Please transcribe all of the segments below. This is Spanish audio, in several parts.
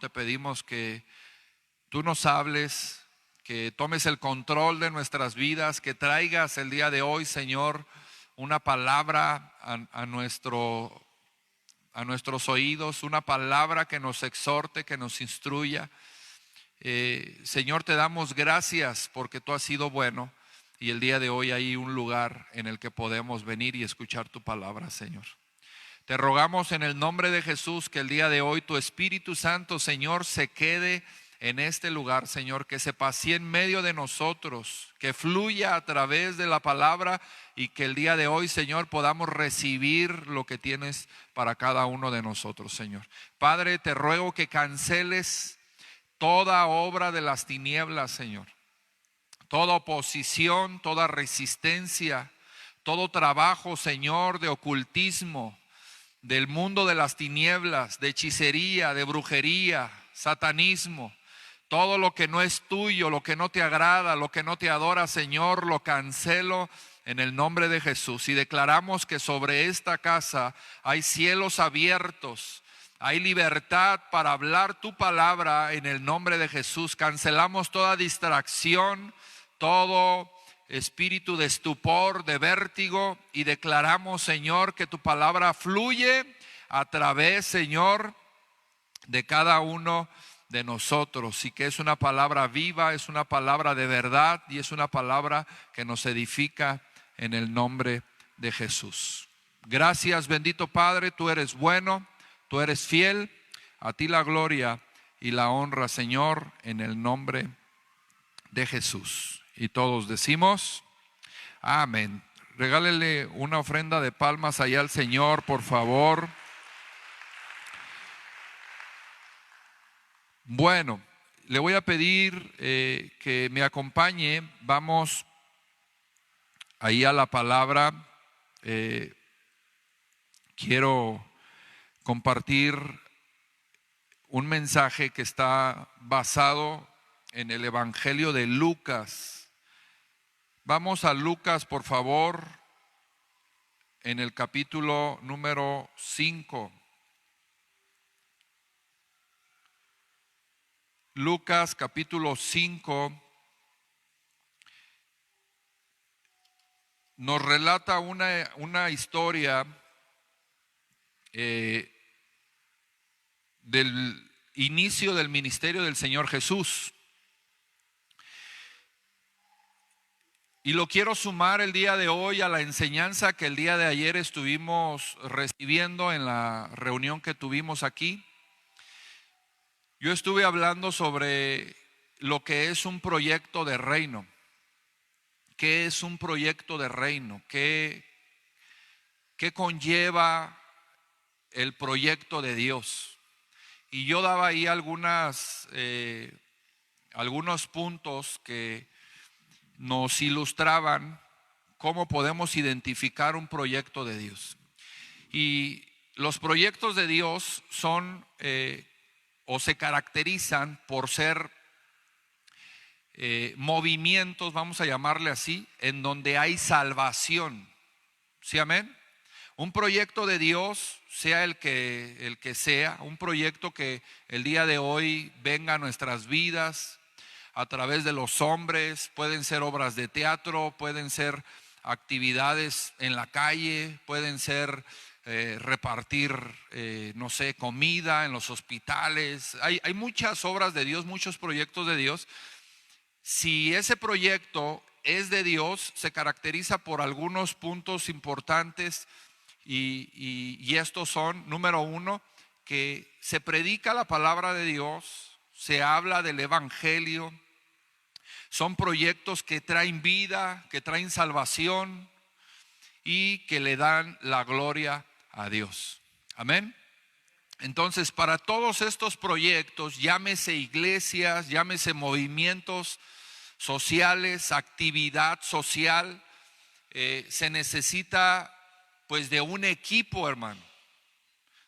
te pedimos que tú nos hables, que tomes el control de nuestras vidas, que traigas el día de hoy, Señor, una palabra a nuestros oídos, una palabra que nos exhorte, que nos instruya. Señor, te damos gracias porque tú has sido bueno y el día de hoy hay un lugar en el que podemos venir y escuchar tu palabra, Señor. Te rogamos en el nombre de Jesús que el día de hoy tu Espíritu Santo, Señor, se quede en este lugar, Señor, que se pasee en medio de nosotros, que fluya a través de la palabra y que el día de hoy, Señor, podamos recibir lo que tienes para cada uno de nosotros, Señor. Padre, te ruego que canceles toda obra de las tinieblas, Señor, toda oposición, toda resistencia, todo trabajo, Señor, de ocultismo, del mundo de las tinieblas, de hechicería, de brujería, satanismo, todo lo que no es tuyo, lo que no te agrada, lo que no te adora, Señor, lo cancelo en el nombre de Jesús. Y declaramos que sobre esta casa hay cielos abiertos, hay libertad para hablar tu palabra en el nombre de Jesús. Cancelamos toda distracción, todo espíritu de estupor, de vértigo, y declaramos, Señor, que tu palabra fluye a través, Señor, de cada uno de nosotros, y que es una palabra viva, es una palabra de verdad y es una palabra que nos edifica en el nombre de Jesús. Gracias, bendito Padre, tú eres bueno, tú eres fiel, a ti la gloria y la honra, Señor, en el nombre de Jesús. Y todos decimos amén. Regálele una ofrenda de palmas allá al Señor, por favor. Bueno, le voy a pedir que me acompañe. Vamos ahí a la palabra. Quiero compartir un mensaje que está basado en el Evangelio de Lucas. Vamos a Lucas, por favor, en el capítulo número 5. Lucas capítulo 5 nos relata una historia del inicio del ministerio del Señor Jesús. Y lo quiero sumar el día de hoy a la enseñanza que el día de ayer estuvimos recibiendo en la reunión que tuvimos aquí. Yo estuve hablando sobre lo que es un proyecto de reino. ¿Qué es un proyecto de reino? ¿Qué conlleva el proyecto de Dios? Y yo daba ahí algunos puntos que nos ilustraban cómo podemos identificar un proyecto de Dios. Y los proyectos de Dios son o se caracterizan por ser movimientos, vamos a llamarle así, en donde hay salvación. ¿Sí, amén? Un proyecto de Dios, sea el que sea, un proyecto que el día de hoy venga a nuestras vidas a través de los hombres, pueden ser obras de teatro, pueden ser actividades en la calle, pueden ser repartir, no sé, comida en los hospitales. Hay muchas obras de Dios, muchos proyectos de Dios. Si ese proyecto es de Dios, se caracteriza por algunos puntos importantes y estos son, número uno, que se predica la palabra de Dios, se habla del evangelio. Son proyectos que traen vida, que traen salvación y que le dan la gloria a Dios. Amén. Entonces, para todos estos proyectos, llámese iglesias, llámese movimientos sociales, actividad social, se necesita pues de un equipo, hermano.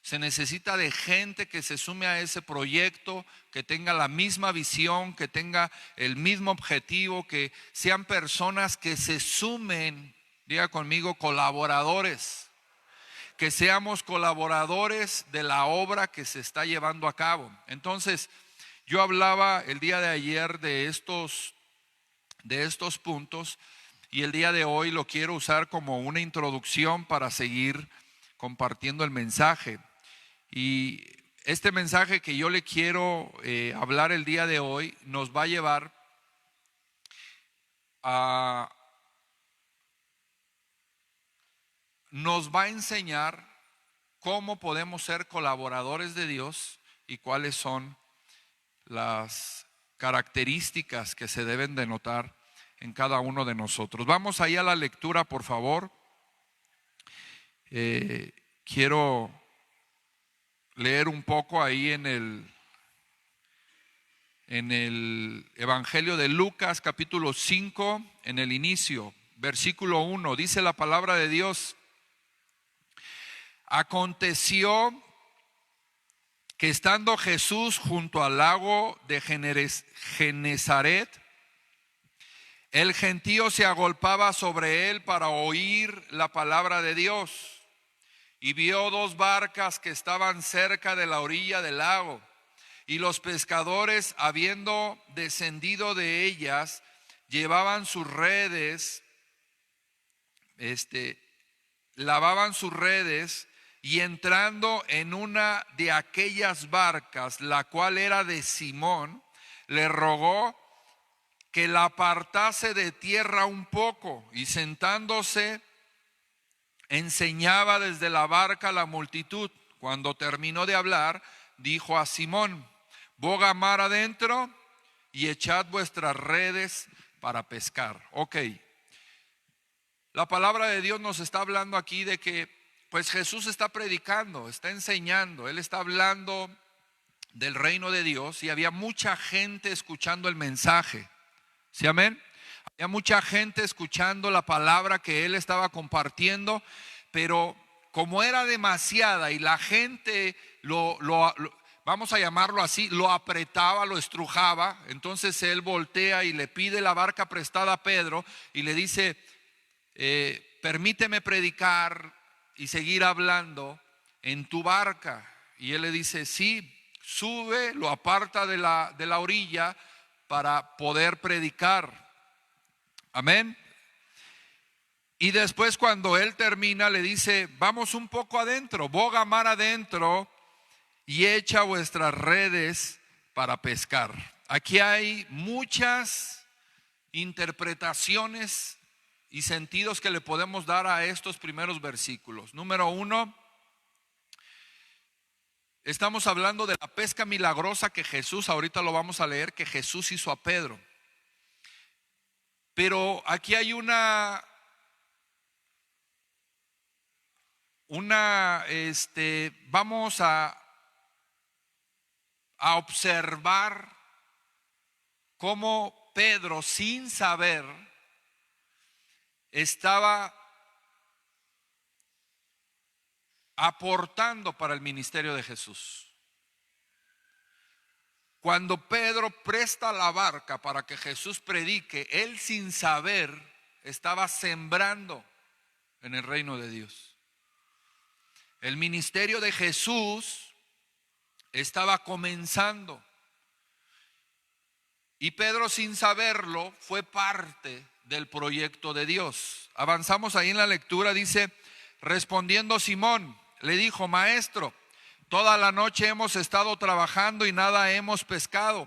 Se necesita de gente que se sume a ese proyecto, que tenga la misma visión, que tenga el mismo objetivo, que sean personas que se sumen, diga conmigo, colaboradores, que seamos colaboradores de la obra que se está llevando a cabo. Entonces, yo hablaba el día de ayer de estos puntos, y el día de hoy lo quiero usar como una introducción para seguir compartiendo el mensaje. Y este mensaje que yo le quiero hablar el día de hoy nos va a llevar nos va a enseñar cómo podemos ser colaboradores de Dios y cuáles son las características que se deben de notar en cada uno de nosotros. Vamos ahí a la lectura, por favor. Quiero leer un poco ahí en el Evangelio de Lucas, capítulo 5, en el inicio, versículo 1, dice la palabra de Dios: aconteció que estando Jesús junto al lago de Genezaret, el gentío se agolpaba sobre él para oír la palabra de Dios. Y vio dos barcas que estaban cerca de la orilla del lago, y los pescadores, habiendo descendido de ellas, llevaban sus redes, lavaban sus redes, y entrando en una de aquellas barcas, la cual era de Simón, le rogó que la apartase de tierra un poco, y sentándose enseñaba desde la barca a la multitud. Cuando terminó de hablar, dijo a Simón: boga mar adentro y echad vuestras redes para pescar. Ok, la palabra de Dios nos está hablando aquí de que pues Jesús está predicando, está enseñando, Él está hablando del reino de Dios, y había mucha gente escuchando el mensaje. ¿Sí, amén? Había mucha gente escuchando la palabra que Él estaba compartiendo, pero como era demasiada y la gente vamos a llamarlo así, lo apretaba, lo estrujaba, entonces Él voltea y le pide la barca prestada a Pedro y le dice: permíteme predicar y seguir hablando en tu barca. Y él le dice: sí, sube, lo aparta de la orilla para poder predicar. Amén. Y después, cuando él termina, le dice: vamos un poco adentro, boga mar adentro y echa vuestras redes para pescar. Aquí hay muchas interpretaciones y sentidos que le podemos dar a estos primeros versículos. Número 1, estamos hablando de la pesca milagrosa que Jesús, ahorita lo vamos a leer, que Jesús hizo a Pedro. Pero aquí hay vamos a observar cómo Pedro, sin saber, estaba aportando para el ministerio de Jesús. Cuando Pedro presta la barca para que Jesús predique, él, sin saber, estaba sembrando en el reino de Dios. El ministerio de Jesús estaba comenzando, y Pedro, sin saberlo, fue parte del proyecto de Dios. Avanzamos ahí en la lectura, dice: respondiendo Simón, le dijo: maestro, toda la noche hemos estado trabajando y nada hemos pescado,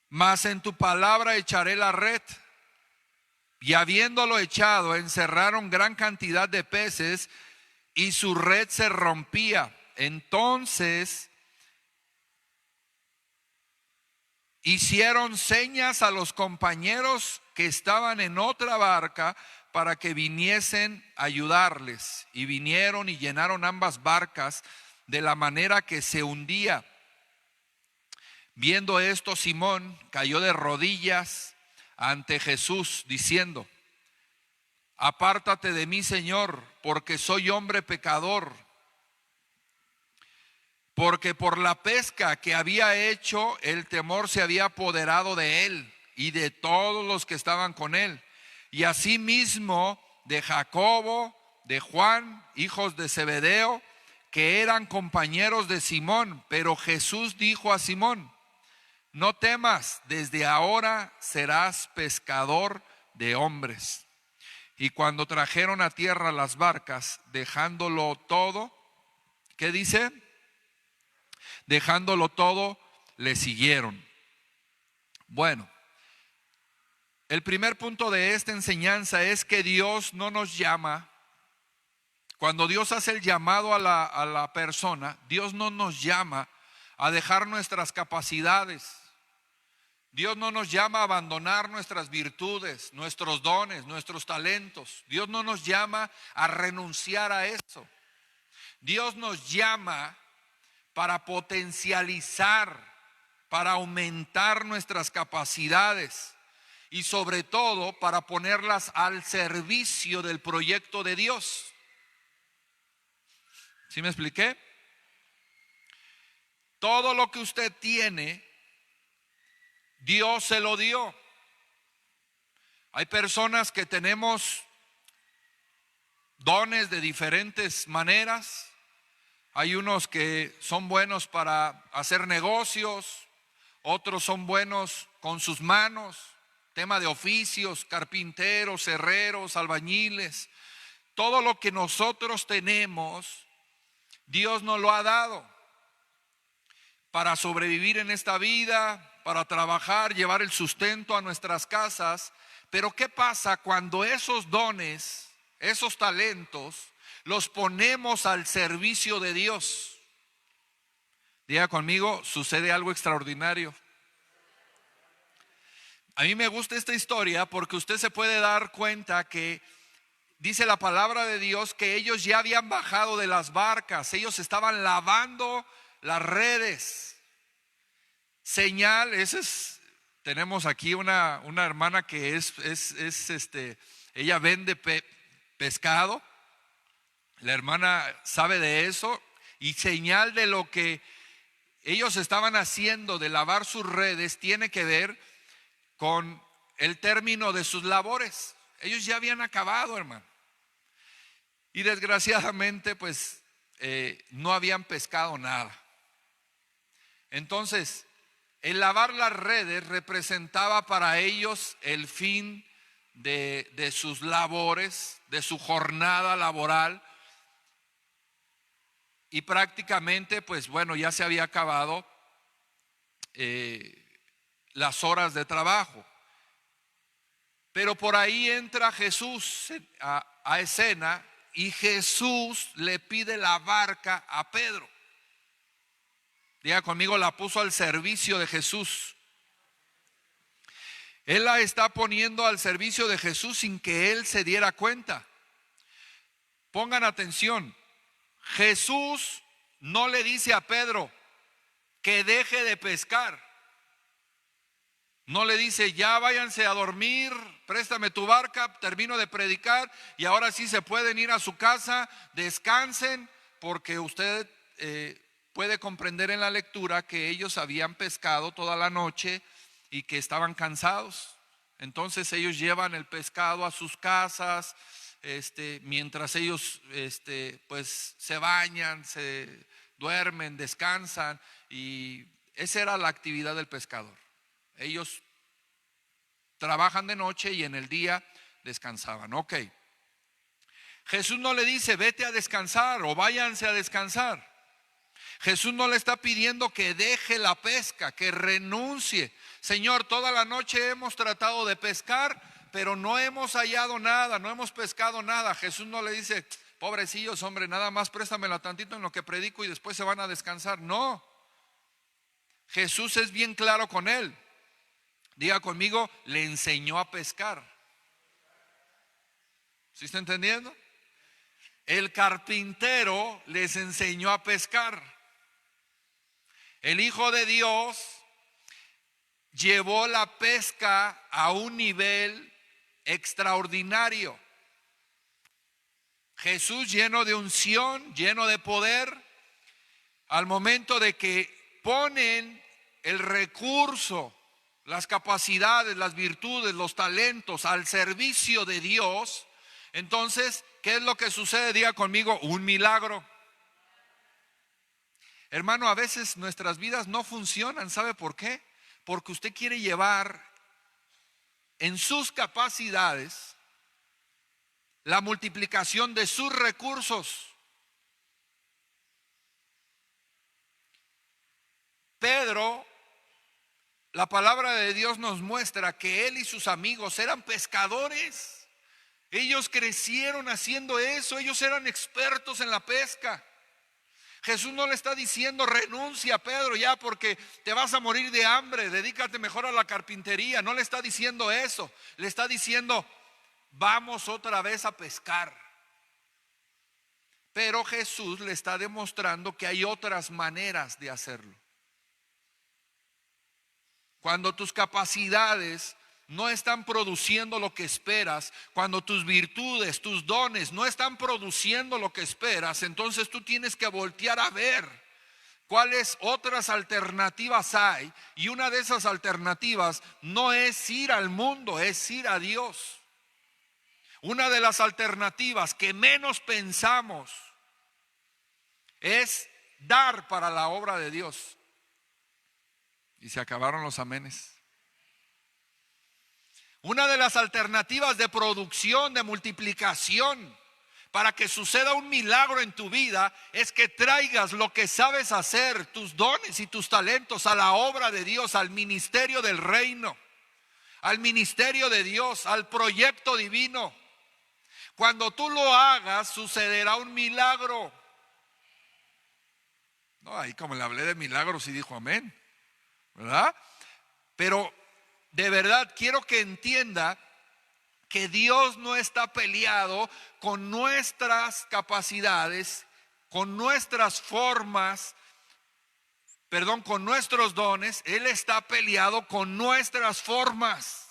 mas en tu palabra echaré la red. Y habiéndolo echado, encerraron gran cantidad de peces y su red se rompía. Entonces hicieron señas a los compañeros que estaban en otra barca para que viniesen a ayudarles. Y vinieron y llenaron ambas barcas de la manera que se hundía. Viendo esto, Simón cayó de rodillas ante Jesús, diciendo: apártate de mí, Señor, porque soy hombre pecador. Porque por la pesca que había hecho, el temor se había apoderado de él y de todos los que estaban con él, y asimismo de Jacobo, de Juan, hijos de Zebedeo, que eran compañeros de Simón. Pero Jesús dijo a Simón: no temas, desde ahora serás pescador de hombres. Y cuando trajeron a tierra las barcas, dejándolo todo, ¿qué dice? Dejándolo todo, le siguieron. Bueno, el primer punto de esta enseñanza es que Dios no nos llama. Cuando Dios hace el llamado a la persona, Dios no nos llama a dejar nuestras capacidades. Dios no nos llama a abandonar nuestras virtudes, nuestros dones, nuestros talentos. Dios no nos llama a renunciar a eso. Dios nos llama para potencializar, para aumentar nuestras capacidades y sobre todo para ponerlas al servicio del proyecto de Dios. ¿Sí me expliqué? Todo lo que usted tiene, Dios se lo dio. Hay personas que tenemos dones de diferentes maneras. Hay unos que son buenos para hacer negocios, otros son buenos con sus manos, tema de oficios, carpinteros, herreros, albañiles. Todo lo que nosotros tenemos, Dios nos lo ha dado para sobrevivir en esta vida, para trabajar, llevar el sustento a nuestras casas. Pero ¿qué pasa cuando esos dones, esos talentos, los ponemos al servicio de Dios? Diga conmigo, sucede algo extraordinario. A mí me gusta esta historia porque usted se puede dar cuenta que dice la palabra de Dios que ellos ya habían bajado de las barcas, ellos estaban lavando las redes. Señal, tenemos aquí una hermana que ella vende pescado. La hermana sabe de eso, y señal de lo que ellos estaban haciendo de lavar sus redes tiene que ver con el término de sus labores. Ellos ya habían acabado, hermano, y desgraciadamente pues no habían pescado nada. Entonces el lavar las redes representaba para ellos el fin de sus labores, de su jornada laboral. Y prácticamente, pues bueno, ya se había acabado las horas de trabajo. Pero por ahí entra Jesús a escena, y Jesús le pide la barca a Pedro. Diga conmigo, la puso al servicio de Jesús. Él la está poniendo al servicio de Jesús sin que él se diera cuenta. Pongan atención. Jesús no le dice a Pedro que deje de pescar. No le dice: ya váyanse a dormir, préstame tu barca, termino de predicar y ahora sí se pueden ir a su casa, descansen, porque usted puede comprender en la lectura que ellos habían pescado toda la noche y que estaban cansados. Entonces ellos llevan el pescado a sus casas, mientras ellos pues se bañan, se duermen, descansan, y esa era la actividad del pescador. Ellos trabajan de noche y en el día descansaban. Ok. Jesús no le dice: vete a descansar o váyanse a descansar. Jesús no le está pidiendo que deje la pesca, que renuncie. Señor, toda la noche hemos tratado de pescar, pero no hemos hallado nada, no hemos pescado nada. Jesús no le dice: pobrecillos, hombre, nada más préstamela tantito en lo que predico y después se van a descansar. No. Jesús es bien claro con él. Diga conmigo, le enseñó a pescar. ¿Sí está entendiendo? El carpintero les enseñó a pescar. El Hijo de Dios llevó la pesca a un nivel extraordinario. Jesús, lleno de unción, lleno de poder, al momento de que ponen el recurso, las capacidades, las virtudes, los talentos al servicio de Dios, Entonces, ¿qué es lo que sucede? Diga conmigo, un milagro. Hermano, a veces nuestras vidas no funcionan. ¿Sabe por qué? Porque usted quiere llevar en sus capacidades la multiplicación de sus recursos. Pedro, la palabra de Dios nos muestra que él y sus amigos eran pescadores. Ellos crecieron haciendo eso, ellos eran expertos en la pesca. Jesús no le está diciendo renuncia, Pedro, ya porque te vas a morir de hambre, dedícate mejor a la carpintería. No le está diciendo eso, le está diciendo vamos otra vez a pescar. Pero Jesús le está demostrando que hay otras maneras de hacerlo. Cuando tus capacidades no están produciendo lo que esperas, cuando tus virtudes, tus dones no están produciendo lo que esperas, entonces tú tienes que voltear a ver cuáles otras alternativas hay. Y una de esas alternativas no es ir al mundo, es ir a Dios. Una de las alternativas que menos pensamos es dar para la obra de Dios. Y se acabaron los amenes. Una de las alternativas de producción, de multiplicación, para que suceda un milagro en tu vida, es que traigas lo que sabes hacer, tus dones y tus talentos a la obra de Dios, al ministerio del reino, al ministerio de Dios, al proyecto divino. Cuando tú lo hagas, sucederá un milagro. No, ahí como le hablé de milagros y dijo amén, ¿verdad? Pero de verdad quiero que entienda que Dios no está peleado con nuestras capacidades, con nuestras formas, con nuestros dones. Él está peleado con nuestras formas.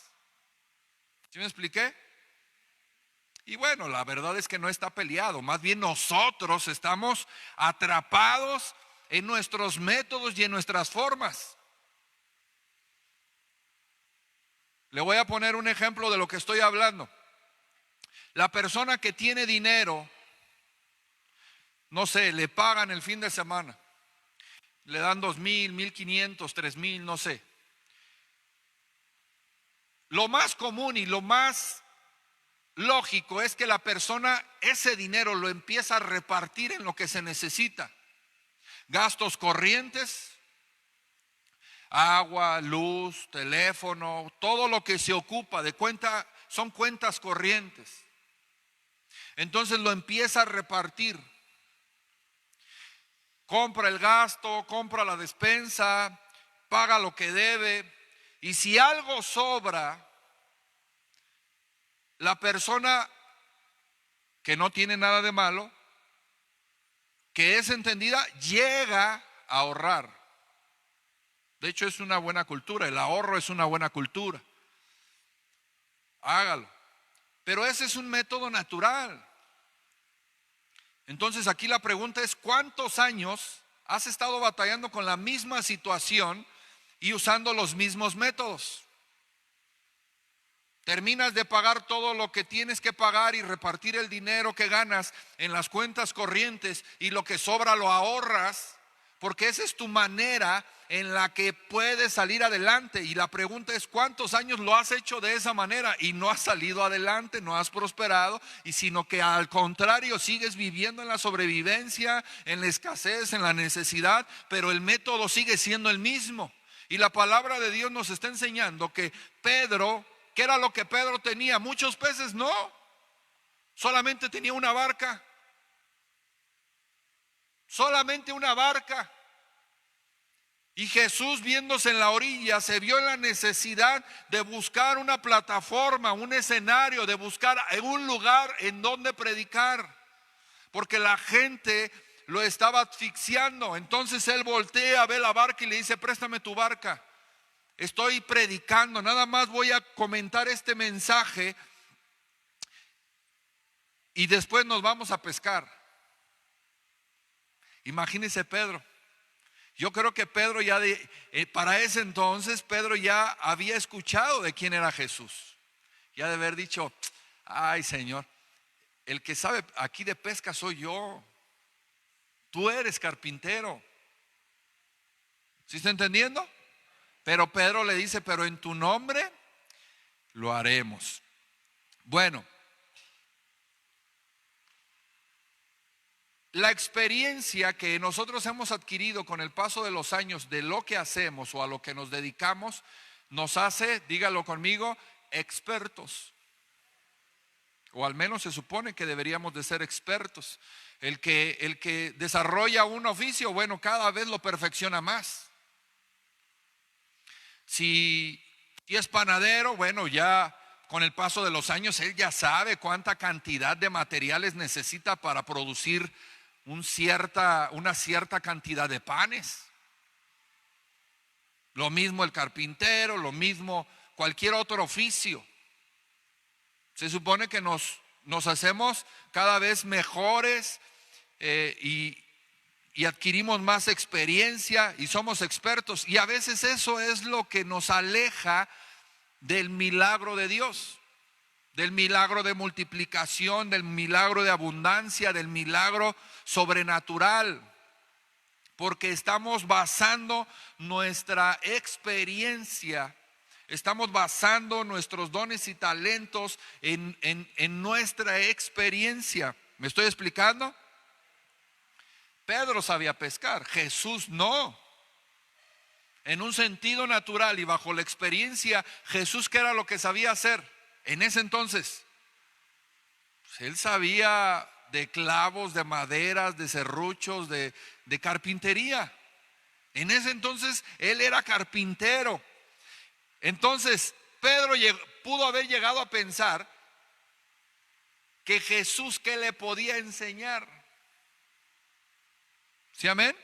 ¿Sí me expliqué? Y bueno, la verdad es que no está peleado, más bien nosotros estamos atrapados en nuestros métodos y en nuestras formas. Le voy a poner un ejemplo de lo que estoy hablando. La persona que tiene dinero, no sé, le pagan el fin de semana, le dan 2,000, 1,500, 3,000, no sé. Lo más común y lo más lógico es que la persona ese dinero lo empieza a repartir en lo que se necesita. Gastos corrientes, agua, luz, teléfono, todo lo que se ocupa de cuenta, son cuentas corrientes. Entonces lo empieza a repartir. Compra el gasto, compra la despensa, paga lo que debe. Y si algo sobra, la persona que no tiene nada de malo, que es entendida, llega a ahorrar. De hecho, es una buena cultura, el ahorro es una buena cultura. Hágalo. Pero ese es un método natural. Entonces aquí la pregunta es, ¿cuántos años has estado batallando con la misma situación y usando los mismos métodos? Terminas de pagar todo lo que tienes que pagar y repartir el dinero que ganas en las cuentas corrientes, y lo que sobra lo ahorras, porque esa es tu manera en la que puedes salir adelante. Y la pregunta es, ¿cuántos años lo has hecho de esa manera y no has salido adelante, no has prosperado, y sino que al contrario sigues viviendo en la sobrevivencia, en la escasez, en la necesidad, pero el método sigue siendo el mismo? Y la palabra de Dios nos está enseñando que Pedro, ¿qué era lo que Pedro tenía? Muchos peces, no, solamente tenía una barca. Solamente una barca. Y Jesús, viéndose en la orilla, se vio en la necesidad de buscar una plataforma, un escenario, de buscar un lugar en donde predicar, porque la gente lo estaba asfixiando. Entonces él voltea, ve la barca y le dice: préstame tu barca, estoy predicando, nada más voy a comentar este mensaje y después nos vamos a pescar. Imagínese Pedro. Yo creo que Pedro ya para ese entonces Pedro ya había escuchado de quién era Jesús. Ya de haber dicho: ay Señor, el que sabe aquí de pesca soy yo. Tú eres carpintero. ¿Sí está entendiendo? Pero Pedro le dice, pero en tu nombre lo haremos. Bueno, la experiencia que nosotros hemos adquirido con el paso de los años de lo que hacemos o a lo que nos dedicamos, nos hace, dígalo conmigo, expertos. O al menos se supone que deberíamos de ser expertos. El que desarrolla un oficio, bueno, cada vez lo perfecciona más. Si es panadero, bueno, ya con el paso de los años él ya sabe cuánta cantidad de materiales necesita para producir una cierta cantidad de panes. Lo mismo el carpintero, lo mismo cualquier otro oficio. Se supone que nos hacemos cada vez mejores y adquirimos más experiencia y somos expertos. Y a veces eso es lo que nos aleja del milagro de Dios, del milagro de multiplicación, del milagro de abundancia, del milagro sobrenatural. Porque estamos basando nuestra experiencia, estamos basando nuestros dones y talentos en nuestra experiencia. ¿Me estoy explicando? Pedro sabía pescar, Jesús no. En un sentido natural y bajo la experiencia, Jesús, ¿qué era lo que sabía hacer en ese entonces? Pues él sabía de clavos, de maderas, de serruchos, de carpintería. En ese entonces él era carpintero. Entonces Pedro pudo haber llegado a pensar que Jesús, ¿qué le podía enseñar? ¿Sí, amén?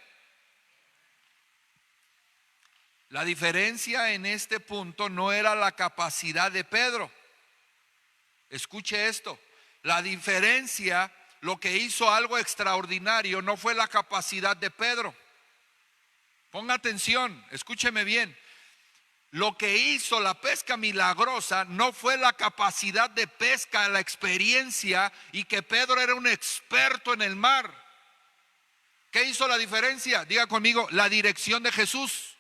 La diferencia en este punto no era la capacidad de Pedro. Escuche esto. La diferencia, lo que hizo algo extraordinario, no fue la capacidad de Pedro. Ponga atención, escúcheme bien. Lo que hizo la pesca milagrosa no fue la capacidad de pesca, la experiencia y que Pedro era un experto en el mar. ¿Qué hizo la diferencia? Diga conmigo, la dirección de Jesús.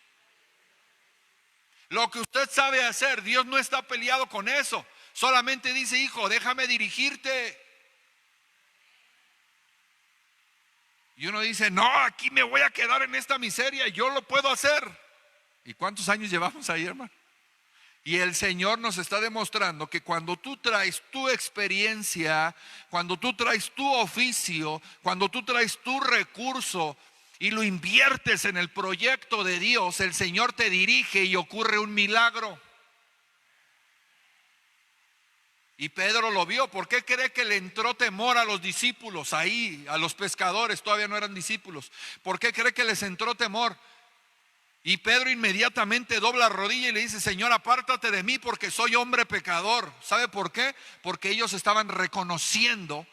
Lo que usted sabe hacer, Dios no está peleado con eso. Solamente dice, hijo, déjame dirigirte. Y uno dice, no, aquí me voy a quedar en esta miseria, yo lo puedo hacer. ¿Y cuántos años llevamos ahí, hermano? Y el Señor nos está demostrando que cuando tú traes tu experiencia, cuando tú traes tu oficio, cuando tú traes tu recurso y lo inviertes en el proyecto de Dios, el Señor te dirige y ocurre un milagro. Y Pedro lo vio. ¿Por qué cree que le entró temor a los discípulos ahí, a los pescadores? Todavía no eran discípulos. ¿Por qué cree que les entró temor? Y Pedro inmediatamente dobla rodilla y le dice, Señor, apártate de mí porque soy hombre pecador. ¿Sabe por qué? Porque ellos estaban reconociendo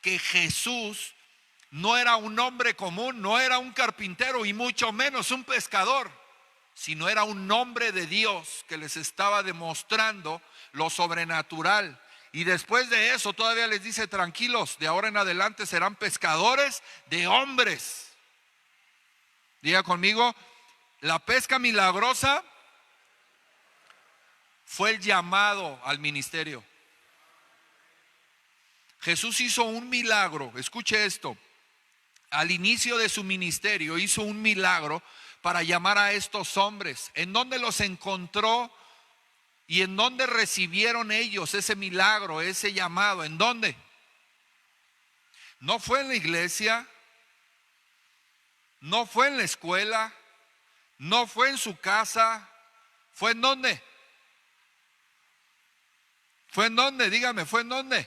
que Jesús no era un hombre común, no era un carpintero y mucho menos un pescador, sino era un hombre de Dios que les estaba demostrando lo sobrenatural. Y después de eso todavía les dice, tranquilos, de ahora en adelante serán pescadores de hombres. Diga conmigo, la pesca milagrosa fue el llamado al ministerio. Jesús hizo un milagro, escuche esto, al inicio de su ministerio hizo un milagro para llamar a estos hombres. ¿En dónde los encontró y en dónde recibieron ellos ese milagro, ese llamado? ¿En dónde? No fue en la iglesia, no fue en la escuela, no fue en su casa. ¿Fue en dónde? ¿Fue en dónde? Dígame, ¿fue en dónde?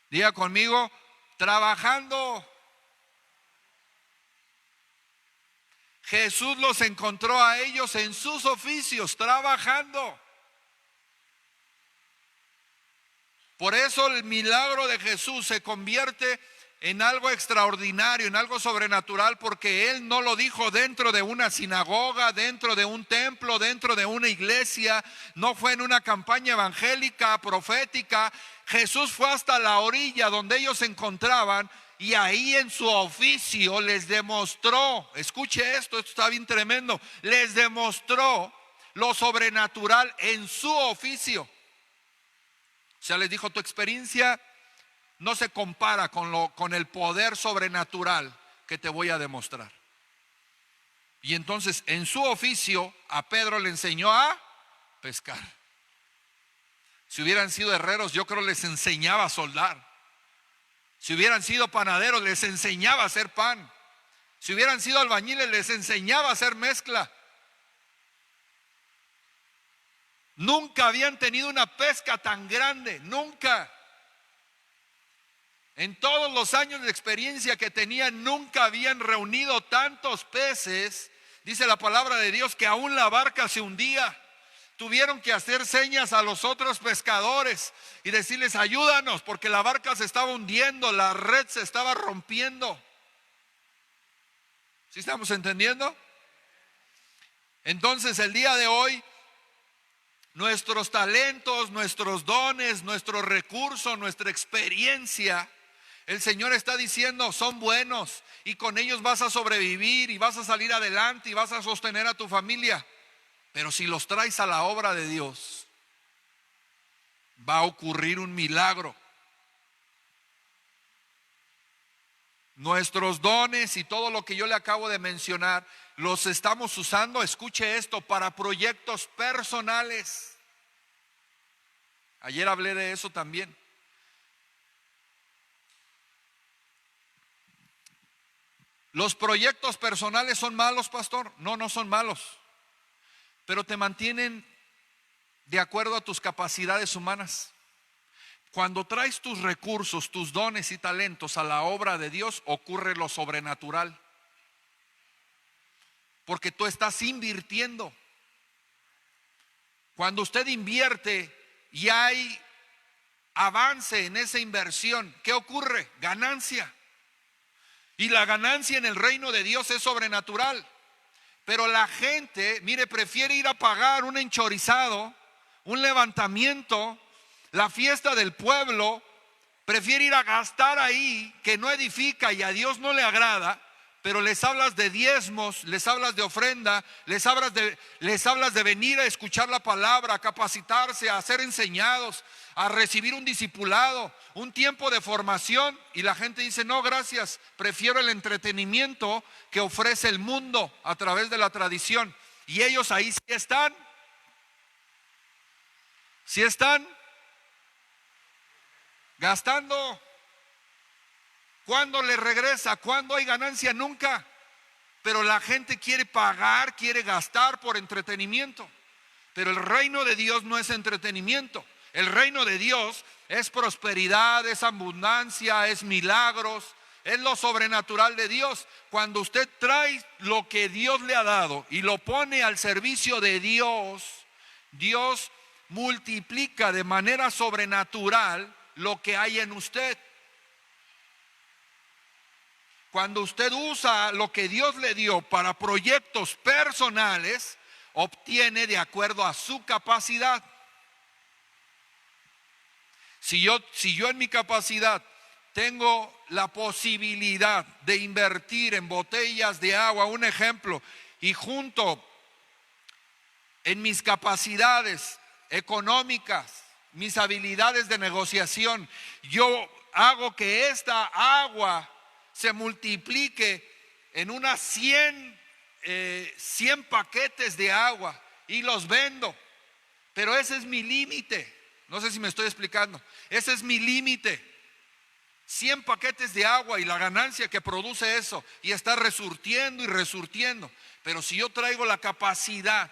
Diga conmigo, trabajando. Jesús los encontró a ellos en sus oficios, trabajando. Por eso el milagro de Jesús se convierte en algo extraordinario, en algo sobrenatural, porque Él no lo dijo dentro de una sinagoga, dentro de un templo, dentro de una iglesia, no fue en una campaña evangélica, profética. Jesús fue hasta la orilla donde ellos se encontraban y ahí en su oficio les demostró, escuche esto está bien tremendo, les demostró lo sobrenatural en su oficio. O sea, les dijo, tu experiencia no se compara con el poder sobrenatural que te voy a demostrar. Y entonces en su oficio a Pedro le enseñó a pescar. Si hubieran sido herreros, yo creo les enseñaba a soldar. Si hubieran sido panaderos, les enseñaba a hacer pan. Si hubieran sido albañiles, les enseñaba a hacer mezcla. Nunca habían tenido una pesca tan grande, nunca. En todos los años de experiencia que tenían, nunca habían reunido tantos peces. Dice la palabra de Dios que aún la barca se hundía. Tuvieron que hacer señas a los otros pescadores y decirles, ayúdanos, porque la barca se estaba hundiendo, la red se estaba rompiendo. ¿Sí estamos entendiendo? Entonces el día de hoy, nuestros talentos, nuestros dones, nuestros recursos, nuestra experiencia, el Señor está diciendo, son buenos y con ellos vas a sobrevivir y vas a salir adelante y vas a sostener a tu familia. Pero si los traes a la obra de Dios, va a ocurrir un milagro. Nuestros dones y todo lo que yo le acabo de mencionar, los estamos usando, escuche esto, para proyectos personales. Ayer hablé de eso también. ¿Los proyectos personales son malos, pastor? No, no son malos, pero te mantienen de acuerdo a tus capacidades humanas. Cuando traes tus recursos, tus dones y talentos a la obra de Dios, ocurre lo sobrenatural, porque tú estás invirtiendo. Cuando usted invierte y hay avance en esa inversión, ¿qué ocurre? Ganancia. Y la ganancia en el reino de Dios es sobrenatural. Pero la gente, mire, prefiere ir a pagar un enchorizado, un levantamiento, la fiesta del pueblo, prefiere ir a gastar ahí, que no edifica y a Dios no le agrada. Pero les hablas de diezmos, les hablas de ofrenda, les hablas de venir a escuchar la palabra, a capacitarse, a ser enseñados, a recibir un discipulado, un tiempo de formación, y la gente dice, no, gracias, prefiero el entretenimiento que ofrece el mundo a través de la tradición. Y ellos ahí sí están. ¿Sí están? Gastando. ¿Cuándo le regresa? ¿Cuándo hay ganancia? Nunca. Pero la gente quiere pagar, quiere gastar por entretenimiento. Pero el reino de Dios no es entretenimiento. El reino de Dios es prosperidad, es abundancia, es milagros, es lo sobrenatural de Dios. Cuando usted trae lo que Dios le ha dado y lo pone al servicio de Dios, Dios multiplica de manera sobrenatural lo que hay en usted. Cuando usted usa lo que Dios le dio para proyectos personales, obtiene de acuerdo a su capacidad. Si yo en mi capacidad tengo la posibilidad de invertir en botellas de agua, un ejemplo, y junto en mis capacidades económicas, mis habilidades de negociación, yo hago que esta agua se multiplique en unas 100 paquetes de agua y los vendo. Pero ese es mi límite. No sé si me estoy explicando. Ese es mi límite. 100 paquetes de agua y la ganancia que produce eso, y está resurtiendo y resurtiendo. Pero si yo traigo la capacidad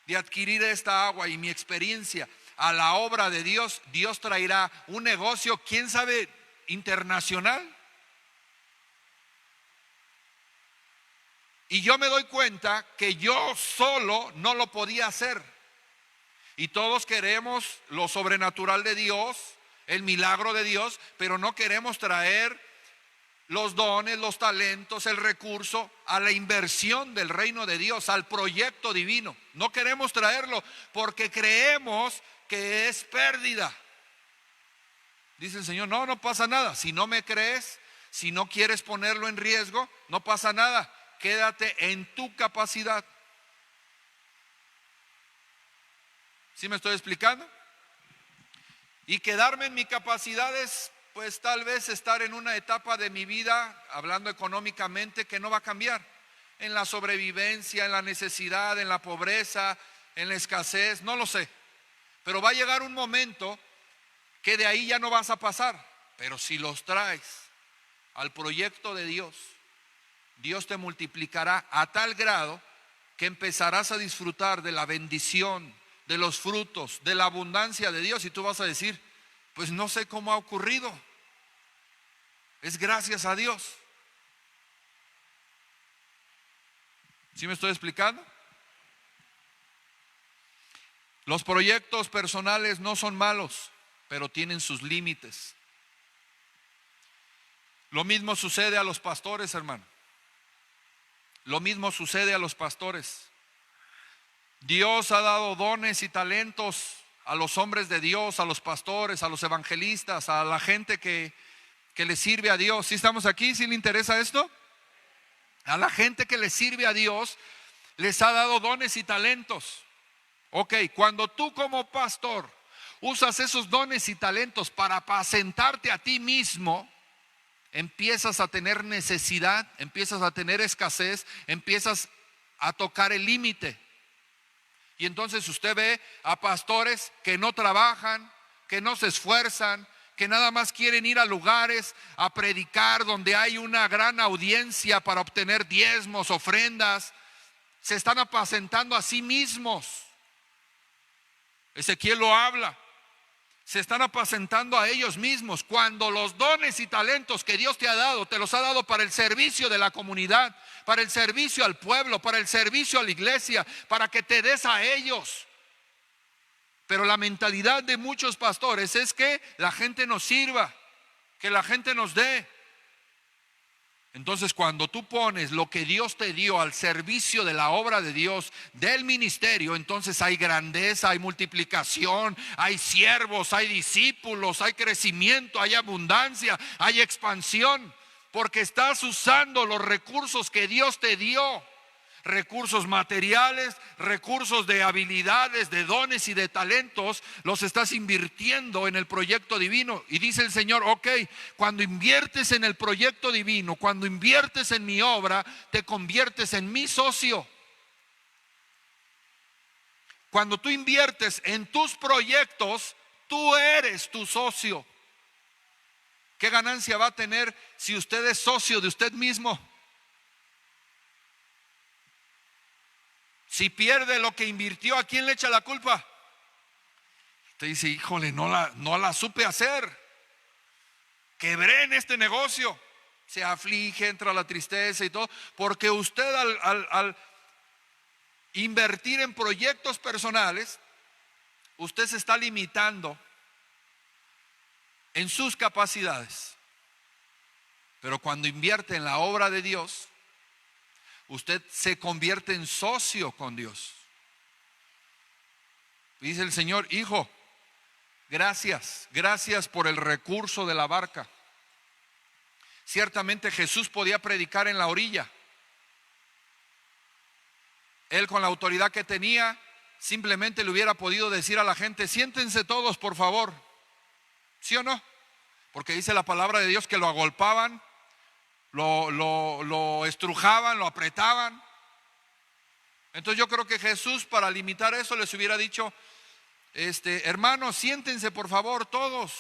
de adquirir esta agua y mi experiencia a la obra de Dios, Dios traerá un negocio, quién sabe, internacional. Y yo me doy cuenta que yo solo no lo podía hacer. Y todos queremos lo sobrenatural de Dios, el milagro de Dios, pero no queremos traer los dones, los talentos, el recurso a la inversión del reino de Dios, al proyecto divino. No queremos traerlo porque creemos que es pérdida. Dice el Señor, no pasa nada. Si no me crees, si no quieres ponerlo en riesgo, no pasa nada. Quédate en tu capacidad. ¿Sí me estoy explicando? Y quedarme en mi capacidad es, pues tal vez estar en una etapa de mi vida, hablando económicamente, que no va a cambiar. En la sobrevivencia, en la necesidad, en la pobreza, en la escasez, no lo sé. Pero va a llegar un momento que de ahí ya no vas a pasar. Pero si los traes al proyecto de Dios, Dios te multiplicará a tal grado que empezarás a disfrutar de la bendición, de los frutos, de la abundancia de Dios. Y tú vas a decir, pues no sé cómo ha ocurrido. Es gracias a Dios. ¿Sí me estoy explicando? Los proyectos personales no son malos, pero tienen sus límites. Lo mismo sucede a los pastores, hermano. Lo mismo sucede a los pastores. Dios ha dado dones y talentos a los hombres de Dios, a los pastores, a los evangelistas, a la gente que le sirve a Dios. ¿Sí estamos aquí? ¿Sí le interesa esto? A la gente que le sirve a Dios les ha dado dones y talentos. Ok, cuando tú como pastor usas esos dones y talentos para apacentarte a ti mismo, empiezas a tener necesidad, empiezas a tener escasez, empiezas a tocar el límite. Y entonces usted ve a pastores que no trabajan, que no se esfuerzan, que nada más quieren ir a lugares a predicar donde hay una gran audiencia para obtener diezmos, ofrendas. Se están apacentando a sí mismos. Ezequiel lo habla. Se están apacentando a ellos mismos, cuando los dones y talentos que Dios te ha dado, te los ha dado para el servicio de la comunidad, para el servicio al pueblo, para el servicio a la iglesia, para que te des a ellos. Pero la mentalidad de muchos pastores es que la gente nos sirva, que la gente nos dé. Entonces, cuando tú pones lo que Dios te dio al servicio de la obra de Dios, del ministerio, entonces hay grandeza, hay multiplicación, hay siervos, hay discípulos, hay crecimiento, hay abundancia, hay expansión, porque estás usando los recursos que Dios te dio. Recursos materiales, recursos de habilidades, de dones y de talentos, los estás invirtiendo en el proyecto divino. Y dice el Señor, ok, cuando inviertes en el proyecto divino, cuando inviertes en mi obra, te conviertes en mi socio. Cuando tú inviertes en tus proyectos, tú eres tu socio. ¿Qué ganancia va a tener si usted es socio de usted mismo? Si pierde lo que invirtió, ¿a quién le echa la culpa? Usted dice, híjole, no la supe hacer. Quebré en este negocio. Se aflige, entra la tristeza y todo. Porque usted al invertir en proyectos personales, usted se está limitando en sus capacidades. Pero cuando invierte en la obra de Dios, usted se convierte en socio con Dios. Dice el Señor, hijo, gracias por el recurso de la barca. Ciertamente Jesús podía predicar en la orilla. Él, con la autoridad que tenía, simplemente le hubiera podido decir a la gente, siéntense todos por favor. ¿Sí o no? Porque dice la palabra de Dios que lo agolpaban, lo estrujaban, lo apretaban. Entonces yo creo que Jesús, para limitar eso, les hubiera dicho, hermanos, siéntense por favor todos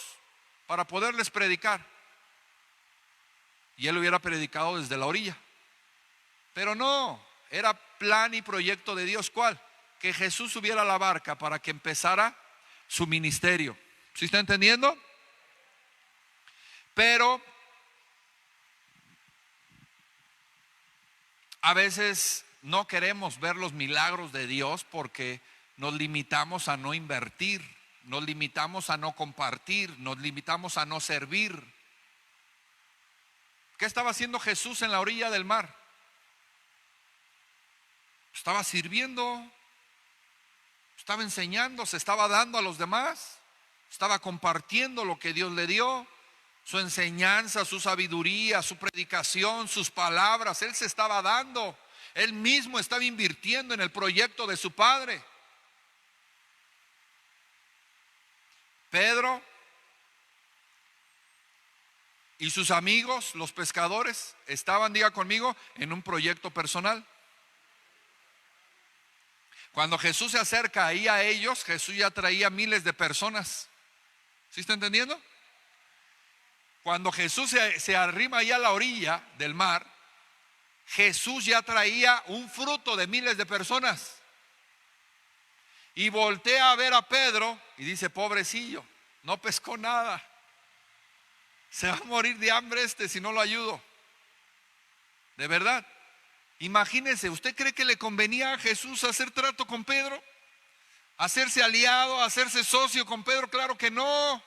para poderles predicar. Y él hubiera predicado desde la orilla. Pero no, era plan y proyecto de Dios. ¿Cuál? Que Jesús subiera a la barca para que empezara su ministerio. ¿Sí está entendiendo? Pero a veces no queremos ver los milagros de Dios porque nos limitamos a no invertir, nos limitamos a no compartir, nos limitamos a no servir. ¿Qué estaba haciendo Jesús en la orilla del mar? Estaba sirviendo, estaba enseñando, se estaba dando a los demás, estaba compartiendo lo que Dios le dio, su enseñanza, su sabiduría, su predicación, sus palabras. Él se estaba dando, él mismo estaba invirtiendo en el proyecto de su Padre. Pedro y sus amigos, los pescadores, estaban, diga conmigo, en un proyecto personal. Cuando Jesús se acerca ahí a ellos, Jesús ya traía miles de personas. ¿Sí está entendiendo? Cuando Jesús se arrima ahí a la orilla del mar, Jesús ya traía un fruto de miles de personas. Y voltea a ver a Pedro y dice: pobrecillo, no pescó nada. Se va a morir de hambre si no lo ayudo. De verdad. Imagínense, ¿usted cree que le convenía a Jesús hacer trato con Pedro? ¿Hacerse aliado, hacerse socio con Pedro? Claro que no.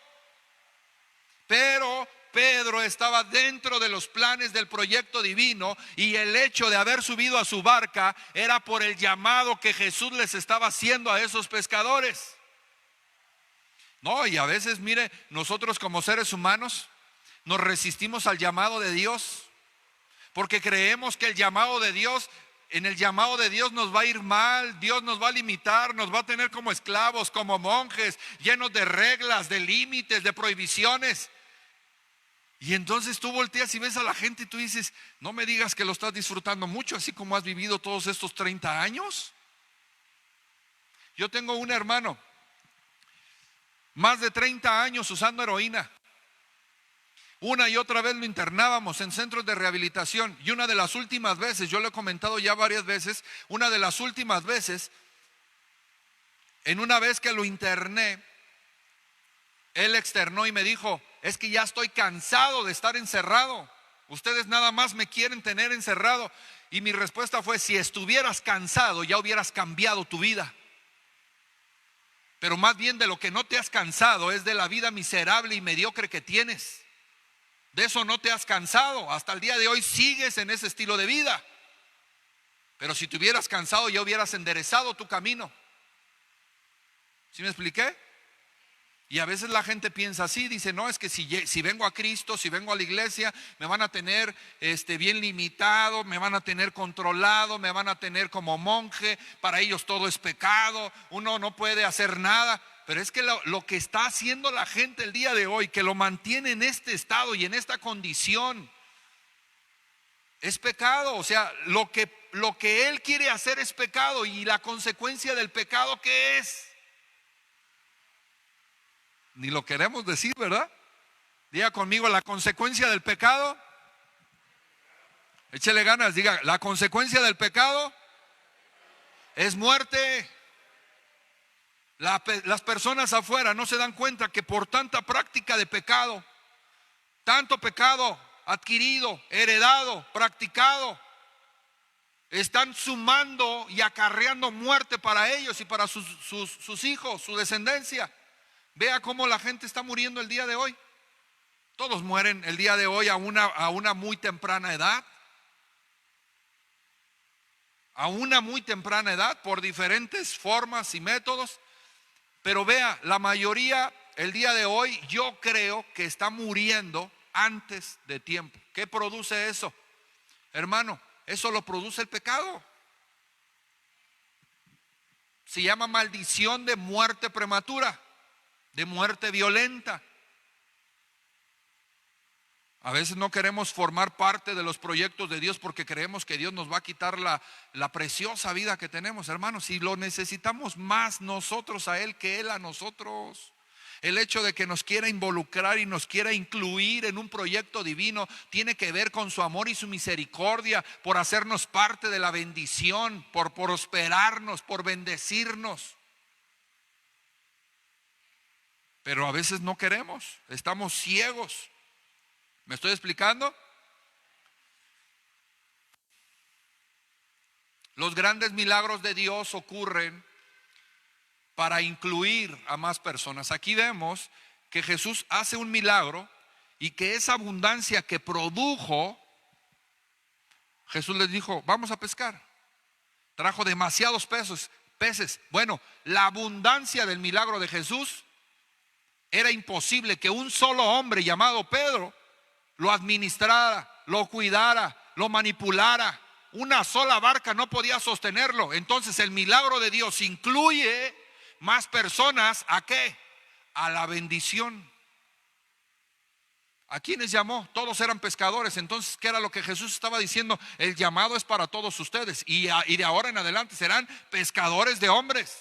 Pero Pedro estaba dentro de los planes del proyecto divino, y el hecho de haber subido a su barca era por el llamado que Jesús les estaba haciendo a esos pescadores. No, y a veces, mire, nosotros como seres humanos nos resistimos al llamado de Dios, porque creemos que el llamado de Dios, en el llamado de Dios nos va a ir mal. Dios nos va a limitar, nos va a tener como esclavos, como monjes, llenos de reglas, de límites, de prohibiciones. Y entonces tú volteas y ves a la gente y tú dices: no me digas que lo estás disfrutando mucho, así como has vivido todos estos 30 años. Yo tengo un hermano, más de 30 años usando heroína. Una y otra vez lo internábamos en centros de rehabilitación, y una de las últimas veces, yo lo he comentado ya varias veces, una de las últimas veces, en una vez que lo interné, él externó y me dijo: es que ya estoy cansado de estar encerrado, ustedes nada más me quieren tener encerrado. Y mi respuesta fue: si estuvieras cansado ya hubieras cambiado tu vida, pero más bien de lo que no te has cansado es de la vida miserable y mediocre que tienes. De eso no te has cansado, hasta el día de hoy sigues en ese estilo de vida. Pero si te hubieras cansado ya hubieras enderezado tu camino. ¿Sí me expliqué? Y a veces la gente piensa así, dice: no, es que si vengo a Cristo, si vengo a la iglesia, me van a tener bien limitado, me van a tener controlado, me van a tener como monje, para ellos todo es pecado, uno no puede hacer nada. Pero es que lo que está haciendo la gente el día de hoy, que lo mantiene en este estado y en esta condición, es pecado. O sea, lo que él quiere hacer es pecado. Y la consecuencia del pecado, ¿qué es? Ni lo queremos decir, ¿verdad? Diga conmigo: la consecuencia del pecado. Échele ganas, diga: la consecuencia del pecado es muerte. Las personas afuera no se dan cuenta que por tanta práctica de pecado, tanto pecado adquirido, heredado, practicado, están sumando y acarreando muerte para ellos y para sus hijos, su descendencia. Vea cómo la gente está muriendo el día de hoy. Todos mueren el día de hoy a una muy temprana edad. A una muy temprana edad, por diferentes formas y métodos. Pero vea, la mayoría el día de hoy yo creo que está muriendo antes de tiempo. ¿Qué produce eso? Hermano, eso lo produce el pecado. Se llama maldición de muerte prematura, de muerte violenta. A veces no queremos formar parte de los proyectos de Dios porque creemos que Dios nos va a quitar la preciosa vida que tenemos. Hermanos, si lo necesitamos más nosotros a Él que Él a nosotros. El hecho de que nos quiera involucrar y nos quiera incluir en un proyecto divino tiene que ver con su amor y su misericordia, por hacernos parte de la bendición, por prosperarnos, por bendecirnos. Pero a veces no queremos, estamos ciegos. ¿Me estoy explicando? Los grandes milagros de Dios ocurren para incluir a más personas. Aquí vemos que Jesús hace un milagro y que esa abundancia que produjo Jesús les dijo, vamos a pescar. Trajo demasiados peces. Bueno, la abundancia del milagro de Jesús era imposible que un solo hombre llamado Pedro lo administrara, lo cuidara, lo manipulara. Una sola barca no podía sostenerlo. Entonces el milagro de Dios incluye más personas. ¿A qué? A la bendición. ¿A quiénes llamó? Todos eran pescadores. Entonces, ¿qué era lo que Jesús estaba diciendo? El llamado es para todos ustedes, y de ahora en adelante serán pescadores de hombres.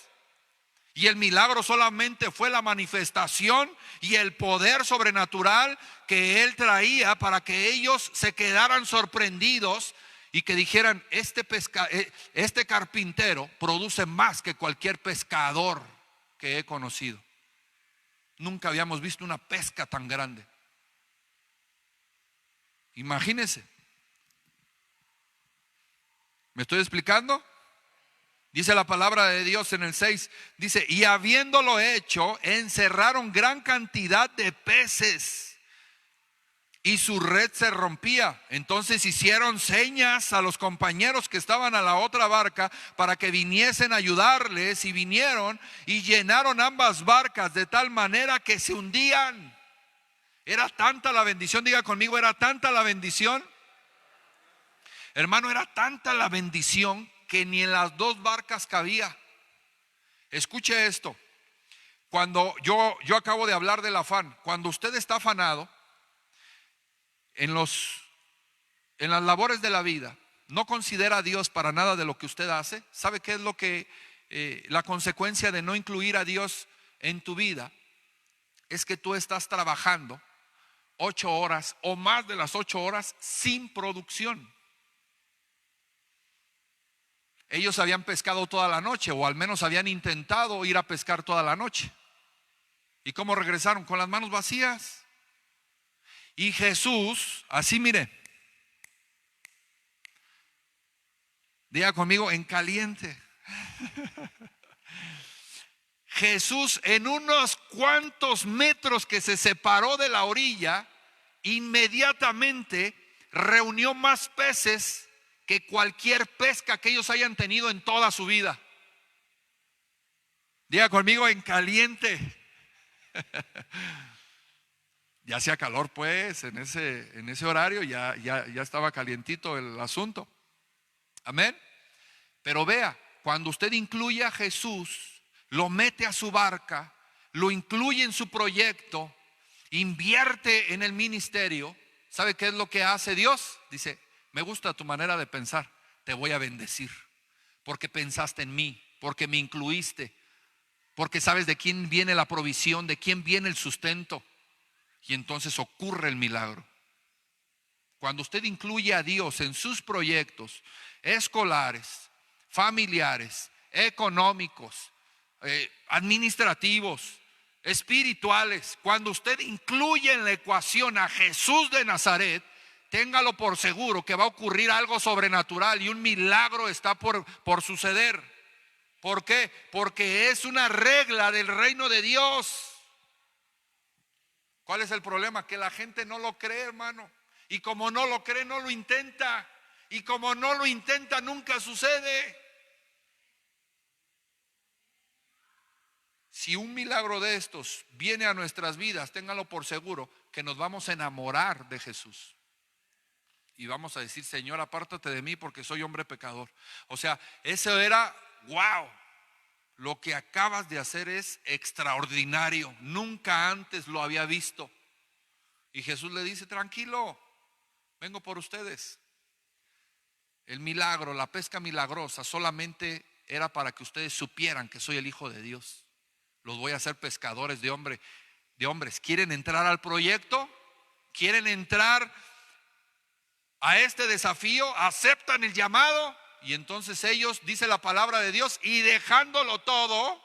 Y el milagro solamente fue la manifestación y el poder sobrenatural que Él traía para que ellos se quedaran sorprendidos y que dijeran, este carpintero produce más que cualquier pescador que he conocido. Nunca habíamos visto una pesca tan grande. Imagínense. ¿Me estoy explicando? Dice la palabra de Dios en el 6, dice, y habiéndolo hecho, encerraron gran cantidad de peces y su red se rompía. Entonces hicieron señas a los compañeros que estaban a la otra barca para que viniesen a ayudarles, y vinieron y llenaron ambas barcas de tal manera que se hundían. Era tanta la bendición, diga conmigo, era tanta la bendición. Hermano, era tanta la bendición que ni en las dos barcas cabía. Escuche esto. Cuando yo acabo de hablar del afán, cuando usted está afanado en las labores de la vida, no considera a Dios para nada de lo que usted hace. ¿Sabe qué es lo que la consecuencia de no incluir a Dios en tu vida? Es que tú estás trabajando 8 horas o más de las 8 horas sin producción. Ellos habían pescado toda la noche, o al menos habían intentado ir a pescar toda la noche. ¿Y cómo regresaron? Con las manos vacías. Y Jesús, así mire, diga conmigo, en caliente. Jesús, en unos cuantos metros que se separó de la orilla, inmediatamente reunió más peces que cualquier pesca que ellos hayan tenido en toda su vida. Diga conmigo, en caliente. Ya hacía calor pues, en ese horario ya estaba calientito el asunto. Amén. Pero vea, cuando usted incluye a Jesús, lo mete a su barca, lo incluye en su proyecto, invierte en el ministerio, ¿sabe qué es lo que hace Dios? Dice, me gusta tu manera de pensar, te voy a bendecir, porque pensaste en mí, porque me incluiste, porque sabes de quién viene la provisión, de quién viene el sustento. Y entonces ocurre el milagro. Cuando usted incluye a Dios en sus proyectos escolares, familiares, económicos, administrativos, espirituales, cuando usted incluye en la ecuación a Jesús de Nazaret, téngalo por seguro que va a ocurrir algo sobrenatural y un milagro está por suceder. ¿Por qué? Porque es una regla del reino de Dios. ¿Cuál es el problema? Que la gente no lo cree, hermano. Y como no lo cree, no lo intenta. Y como no lo intenta, nunca sucede. Si un milagro de estos viene a nuestras vidas, ténganlo por seguro que nos vamos a enamorar de Jesús. Y vamos a decir, Señor, apártate de mí porque soy hombre pecador. O sea, eso era, wow, lo que acabas de hacer es extraordinario. Nunca antes lo había visto. Y Jesús le dice, tranquilo, vengo por ustedes. El milagro, la pesca milagrosa solamente era para que ustedes supieran que soy el Hijo de Dios. Los voy a hacer pescadores de hombres. ¿Quieren entrar al proyecto? ¿Quieren entrar a este desafío? ¿Aceptan el llamado? Y entonces ellos, dice la palabra de Dios, y dejándolo todo,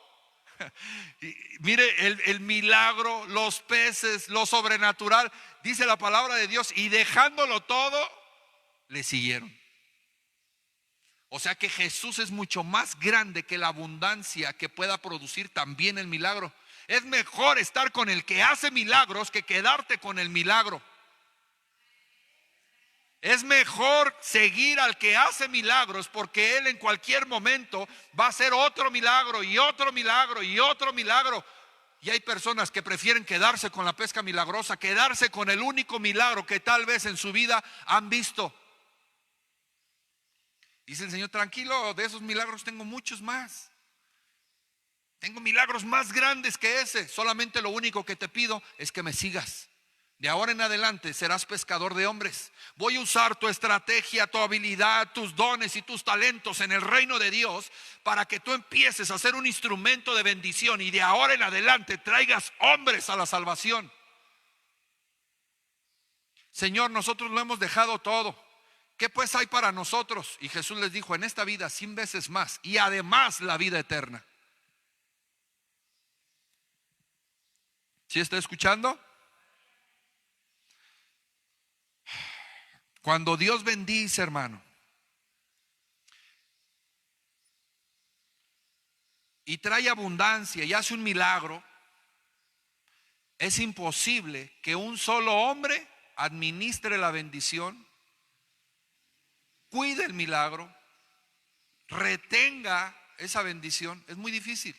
mire el milagro, los peces, lo sobrenatural, dice la palabra de Dios, y dejándolo todo, le siguieron. O sea que Jesús es mucho más grande que la abundancia que pueda producir también el milagro. Es mejor estar con el que hace milagros que quedarte con el milagro. Es mejor seguir al que hace milagros, porque Él en cualquier momento va a hacer otro milagro y otro milagro y otro milagro. Y hay personas que prefieren quedarse con la pesca milagrosa, quedarse con el único milagro que tal vez en su vida han visto. Dice el Señor: tranquilo, de esos milagros tengo muchos más. Tengo milagros más grandes que ese. Solamente lo único que te pido es que me sigas. De ahora en adelante serás pescador de hombres. Voy a usar tu estrategia, tu habilidad, tus dones y tus talentos en el reino de Dios para que tú empieces a ser un instrumento de bendición y de ahora en adelante traigas hombres a la salvación. Señor, nosotros lo hemos dejado todo. ¿Qué pues hay para nosotros? Y Jesús les dijo: en esta vida 100 veces más y además la vida eterna. ¿Sí está escuchando? Cuando Dios bendice, hermano, y trae abundancia y hace un milagro, es imposible que un solo hombre administre la bendición, cuide el milagro, retenga esa bendición. Es muy difícil.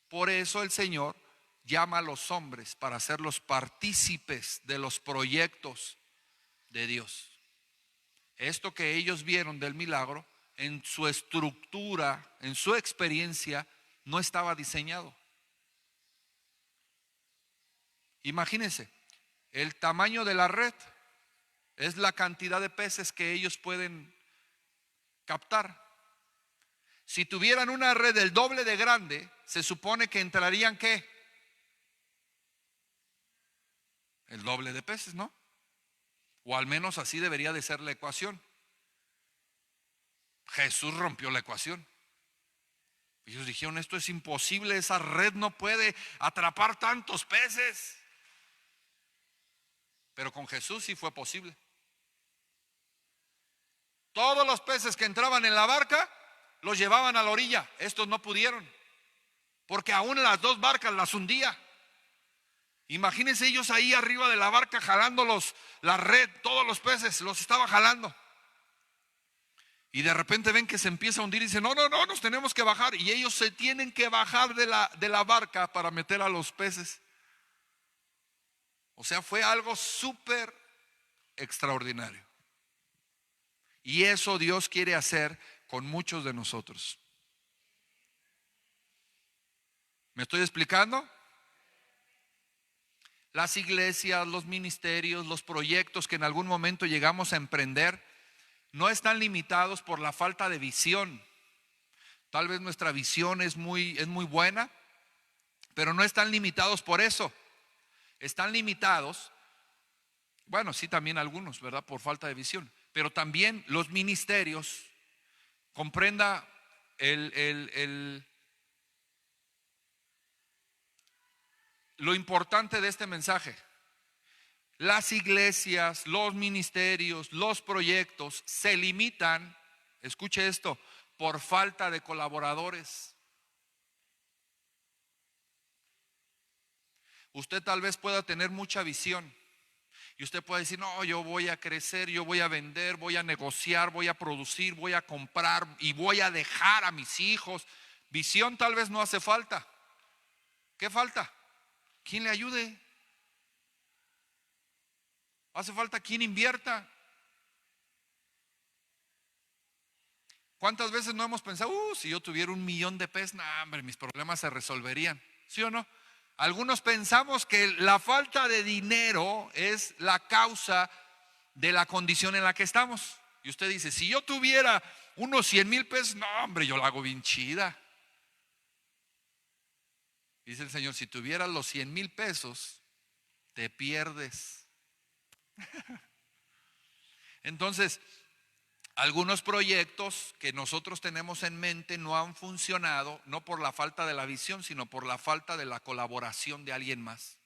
Por eso el Señor llama a los hombres para ser los partícipes de los proyectos de Dios. Esto que ellos vieron del milagro, en su estructura, en su experiencia, no estaba diseñado. Imagínense, el tamaño de la red es la cantidad de peces que ellos pueden captar. Si tuvieran una red del doble de grande, se supone que entrarían ¿qué? El doble de peces, ¿no? O al menos así debería de ser la ecuación. Jesús rompió la ecuación. Ellos dijeron: esto es imposible, esa red no puede atrapar tantos peces. Pero con Jesús sí fue posible. Todos los peces que entraban en la barca los llevaban a la orilla. Estos no pudieron, porque aún las dos barcas las hundía. Imagínense ellos ahí arriba de la barca jalando la red, todos los peces los estaba jalando. Y de repente ven que se empieza a hundir y dicen: no, nos tenemos que bajar. Y ellos se tienen que bajar de la barca para meter a los peces. O sea, fue algo súper extraordinario. Y eso Dios quiere hacer con muchos de nosotros. ¿Me estoy explicando? Las iglesias, los ministerios, los proyectos que en algún momento llegamos a emprender no están limitados por la falta de visión. Tal vez nuestra visión es muy buena, pero no están limitados por eso. Están limitados, bueno, sí, también algunos, ¿verdad? Por falta de visión. Pero también los ministerios, comprenda lo importante de este mensaje. Las iglesias, los ministerios, los proyectos se limitan, escuche esto, por falta de colaboradores. Usted tal vez pueda tener mucha visión y usted puede decir: no, yo voy a crecer, yo voy a vender, voy a negociar, voy a producir, voy a comprar y voy a dejar a mis hijos. Visión tal vez no hace falta. ¿Qué falta? ¿Quién le ayude? Hace falta quien invierta. ¿Cuántas veces no hemos pensado: si yo tuviera 1 millón de pesos, no, hombre, mis problemas se resolverían? ¿Sí o no? Algunos pensamos que la falta de dinero es la causa de la condición en la que estamos. Y usted dice: si yo tuviera unos 100,000 pesos, no, hombre, yo la hago bien chida. Dice el Señor: si tuvieras los 100,000 pesos, te pierdes. Entonces, algunos proyectos que nosotros tenemos en mente no han funcionado, no por la falta de la visión, sino por la falta de la colaboración de alguien más.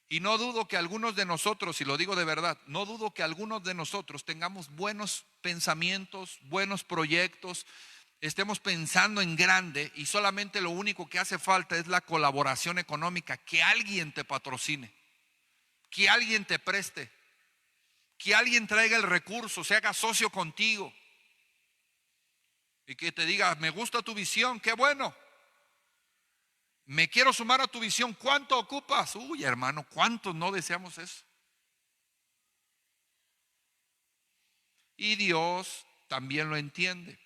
Y no dudo que algunos de nosotros, y lo digo de verdad, no dudo que algunos de nosotros tengamos buenos pensamientos, buenos proyectos, estemos pensando en grande, y solamente lo único que hace falta es la colaboración económica, que alguien te patrocine, que alguien te preste, que alguien traiga el recurso, se haga socio contigo y que te diga, me gusta tu visión, qué bueno, me quiero sumar a tu visión, ¿cuánto ocupas? Uy, hermano, ¿cuántos no deseamos eso? Y Dios también lo entiende.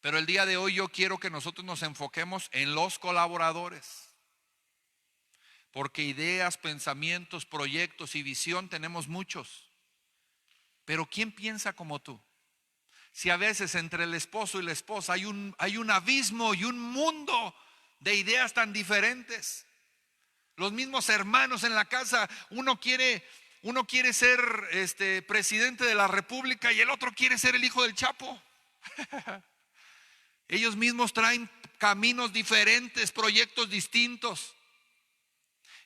Pero el día de hoy yo quiero que nosotros nos enfoquemos en los colaboradores. Porque ideas, pensamientos, proyectos y visión tenemos muchos. Pero ¿quién piensa como tú? Si a veces entre el esposo y la esposa hay un abismo y un mundo de ideas tan diferentes. Los mismos hermanos en la casa, uno quiere ser presidente de la república y el otro quiere ser el hijo del Chapo. Ellos mismos traen caminos diferentes, proyectos distintos.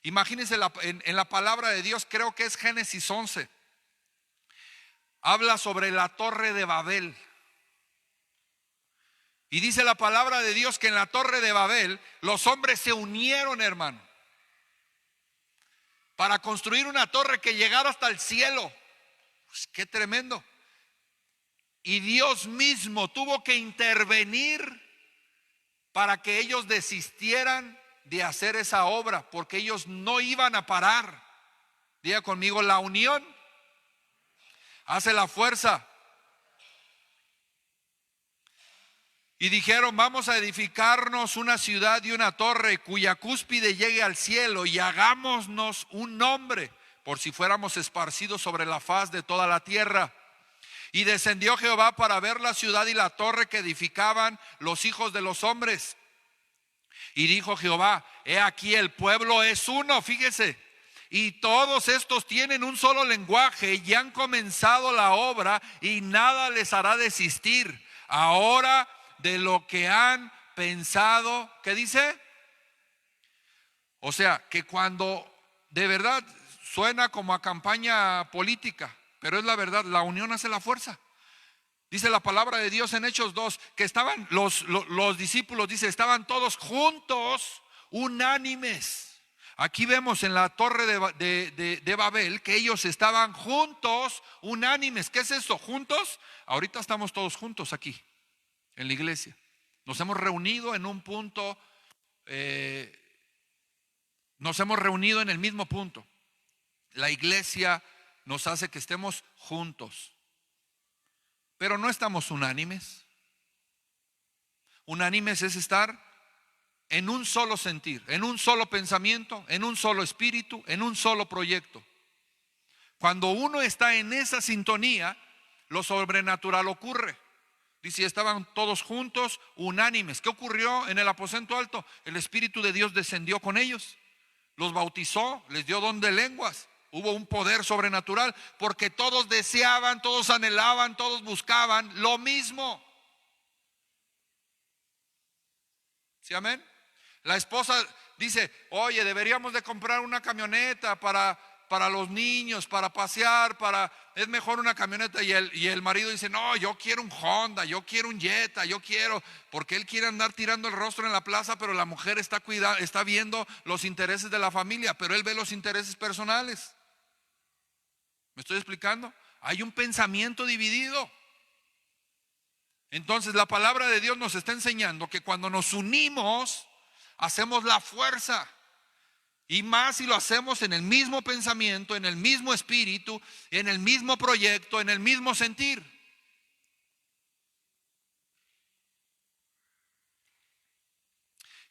Imagínense en la palabra de Dios, creo que es Génesis 11. Habla sobre la torre de Babel. Y dice la palabra de Dios que en la torre de Babel los hombres se unieron, hermano, para construir una torre que llegara hasta el cielo. Pues qué tremendo. Y Dios mismo tuvo que intervenir para que ellos desistieran de hacer esa obra, porque ellos no iban a parar. Diga conmigo, la unión hace la fuerza. Y dijeron, vamos a edificarnos una ciudad y una torre cuya cúspide llegue al cielo, y hagámonos un nombre por si fuéramos esparcidos sobre la faz de toda la tierra. Y descendió Jehová para ver la ciudad y la torre que edificaban los hijos de los hombres. Y dijo Jehová, he aquí el pueblo es uno, fíjese, y todos estos tienen un solo lenguaje y han comenzado la obra y nada les hará desistir. Ahora de lo que han pensado, ¿qué dice? O sea, que cuando de verdad suena como a campaña política, pero es la verdad, la unión hace la fuerza. Dice la palabra de Dios en Hechos 2 que estaban los discípulos, dice, estaban todos juntos, unánimes. Aquí vemos en la torre de Babel que ellos estaban juntos, unánimes. ¿Qué es eso? ¿Juntos? Ahorita estamos todos juntos aquí, en la iglesia. Nos hemos reunido en un punto, nos hemos reunido en el mismo punto. La iglesia nos hace que estemos juntos. Pero no estamos unánimes. Unánimes es estar en un solo sentir, en un solo pensamiento, en un solo espíritu, en un solo proyecto. Cuando uno está en esa sintonía, lo sobrenatural ocurre. Dice, estaban todos juntos, unánimes. ¿Qué ocurrió en el aposento alto? El Espíritu de Dios descendió con ellos, los bautizó, les dio don de lenguas. Hubo un poder sobrenatural porque todos deseaban, todos anhelaban, todos buscaban lo mismo. ¿Sí, amén? La esposa dice, oye, deberíamos de comprar una camioneta para los niños, para pasear, es mejor una camioneta. Y el marido dice, no, yo quiero un Honda, yo quiero un Jetta, porque él quiere andar tirando el rostro en la plaza, pero la mujer está viendo los intereses de la familia, pero él ve los intereses personales. ¿Me estoy explicando? Hay un pensamiento dividido. Entonces la palabra de Dios nos está enseñando que cuando nos unimos, hacemos la fuerza. Y más si lo hacemos en el mismo pensamiento, en el mismo espíritu, en el mismo proyecto, en el mismo sentir.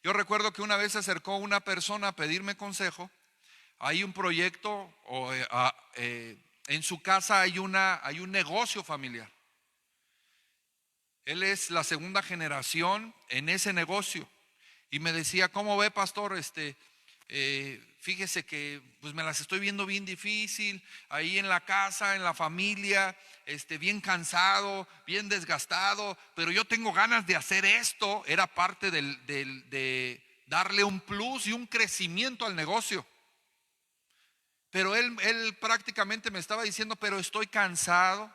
Yo recuerdo que una vez se acercó una persona a pedirme consejo. Hay un proyecto en su casa hay un negocio familiar. Él es la segunda generación en ese negocio. Y me decía, ¿cómo ve, pastor? Fíjese que pues me las estoy viendo bien difícil, ahí en la casa, en la familia, bien cansado, bien desgastado, pero yo tengo ganas de hacer esto. Era parte de darle un plus y un crecimiento al negocio. Pero él prácticamente me estaba diciendo, pero estoy cansado.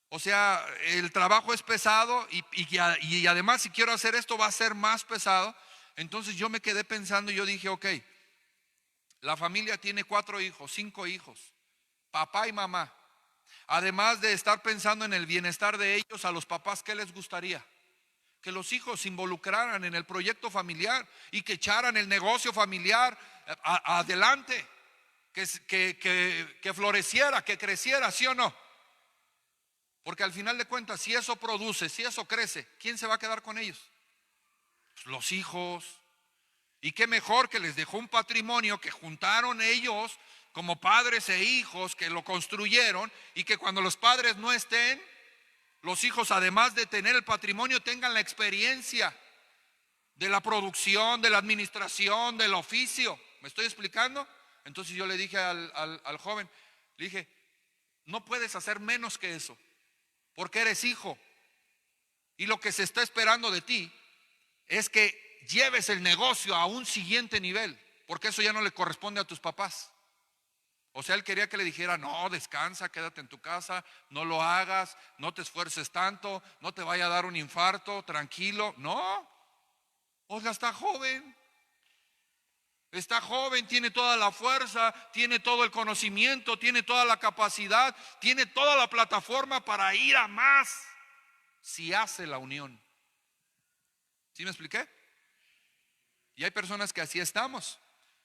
O sea, el trabajo es pesado y además si quiero hacer esto va a ser más pesado. Entonces yo me quedé pensando y yo dije, ok, la familia tiene 4 hijos, 5 hijos. papá y mamá, además de estar pensando en el bienestar de ellos, a los papás, ¿qué les gustaría? Que los hijos se involucraran en el proyecto familiar y que echaran el negocio familiar adelante, que floreciera, que creciera, ¿sí o no? Porque al final de cuentas, si eso produce, si eso crece, ¿quién se va a quedar con ellos? Pues los hijos. Y qué mejor que les dejó un patrimonio que juntaron ellos como padres e hijos, que lo construyeron, y que cuando los padres no estén, los hijos, además de tener el patrimonio, tengan la experiencia de la producción, de la administración, del oficio. ¿Me estoy explicando? Entonces yo le dije al joven, le dije, no puedes hacer menos que eso, porque eres hijo. Y lo que se está esperando de ti es que lleves el negocio a un siguiente nivel, porque eso ya no le corresponde a tus papás. O sea, él quería que le dijera, no, descansa, quédate en tu casa, no lo hagas, no te esfuerces tanto, no te vaya a dar un infarto, tranquilo. No, o sea, está joven, tiene toda la fuerza, tiene todo el conocimiento, tiene toda la capacidad, tiene toda la plataforma para ir a más si hace la unión. ¿Sí me expliqué? Y hay personas que así estamos.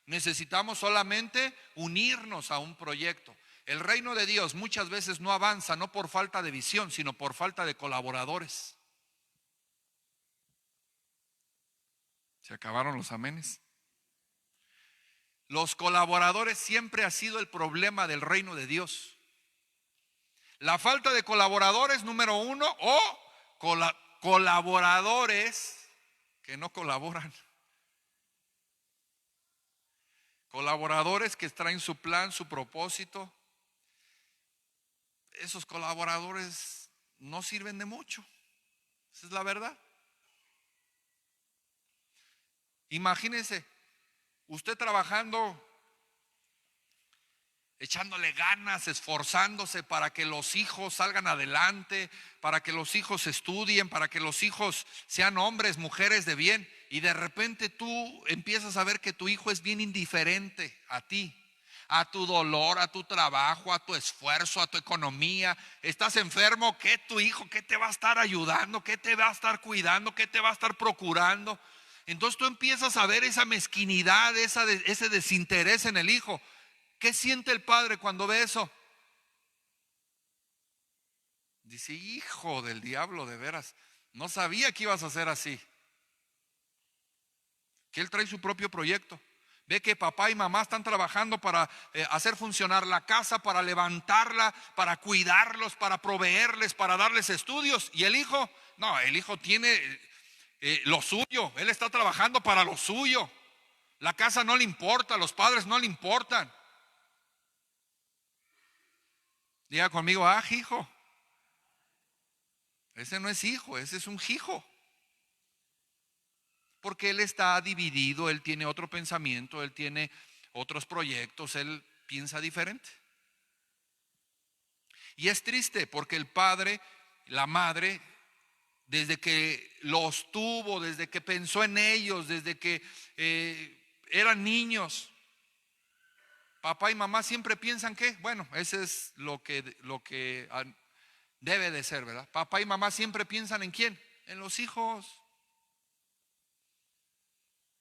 Necesitamos solamente unirnos a un proyecto. El reino de Dios muchas veces no avanza, no por falta de visión, sino por falta de colaboradores. Se acabaron los amenes. Los colaboradores siempre ha sido el problema del reino de Dios. La falta de colaboradores, número uno, o colaboradores que no colaboran. Colaboradores que traen su plan, su propósito. Esos colaboradores no sirven de mucho. Esa es la verdad. Imagínense, usted trabajando, echándole ganas, esforzándose para que los hijos salgan adelante, para que los hijos estudien, para que los hijos sean hombres, mujeres de bien, y de repente tú empiezas a ver que tu hijo es bien indiferente a ti, a tu dolor, a tu trabajo, a tu esfuerzo, a tu economía. Estás enfermo, ¿qué tu hijo? ¿Qué te va a estar ayudando? ¿Qué te va a estar cuidando? ¿Qué te va a estar procurando? Entonces tú empiezas a ver esa mezquinidad, ese desinterés en el hijo. ¿Qué siente el padre cuando ve eso? Dice, hijo del diablo, de veras, no sabía que ibas a ser así. Que él trae su propio proyecto. Ve que papá y mamá están trabajando para hacer funcionar la casa, para levantarla, para cuidarlos, para proveerles, para darles estudios. Y el hijo, no, el hijo tiene lo suyo, él está trabajando para lo suyo. La casa no le importa, los padres no le importan. Diga conmigo, hijo. Ese no es hijo, ese es un hijo. Porque él está dividido, él tiene otro pensamiento, él tiene otros proyectos, él piensa diferente. Y es triste porque el padre, la madre, desde que los tuvo, desde que pensó en ellos, desde que eran niños, papá y mamá siempre piensan que, bueno, ese es lo que debe de ser, ¿verdad? Papá y mamá siempre piensan ¿en quién? En los hijos.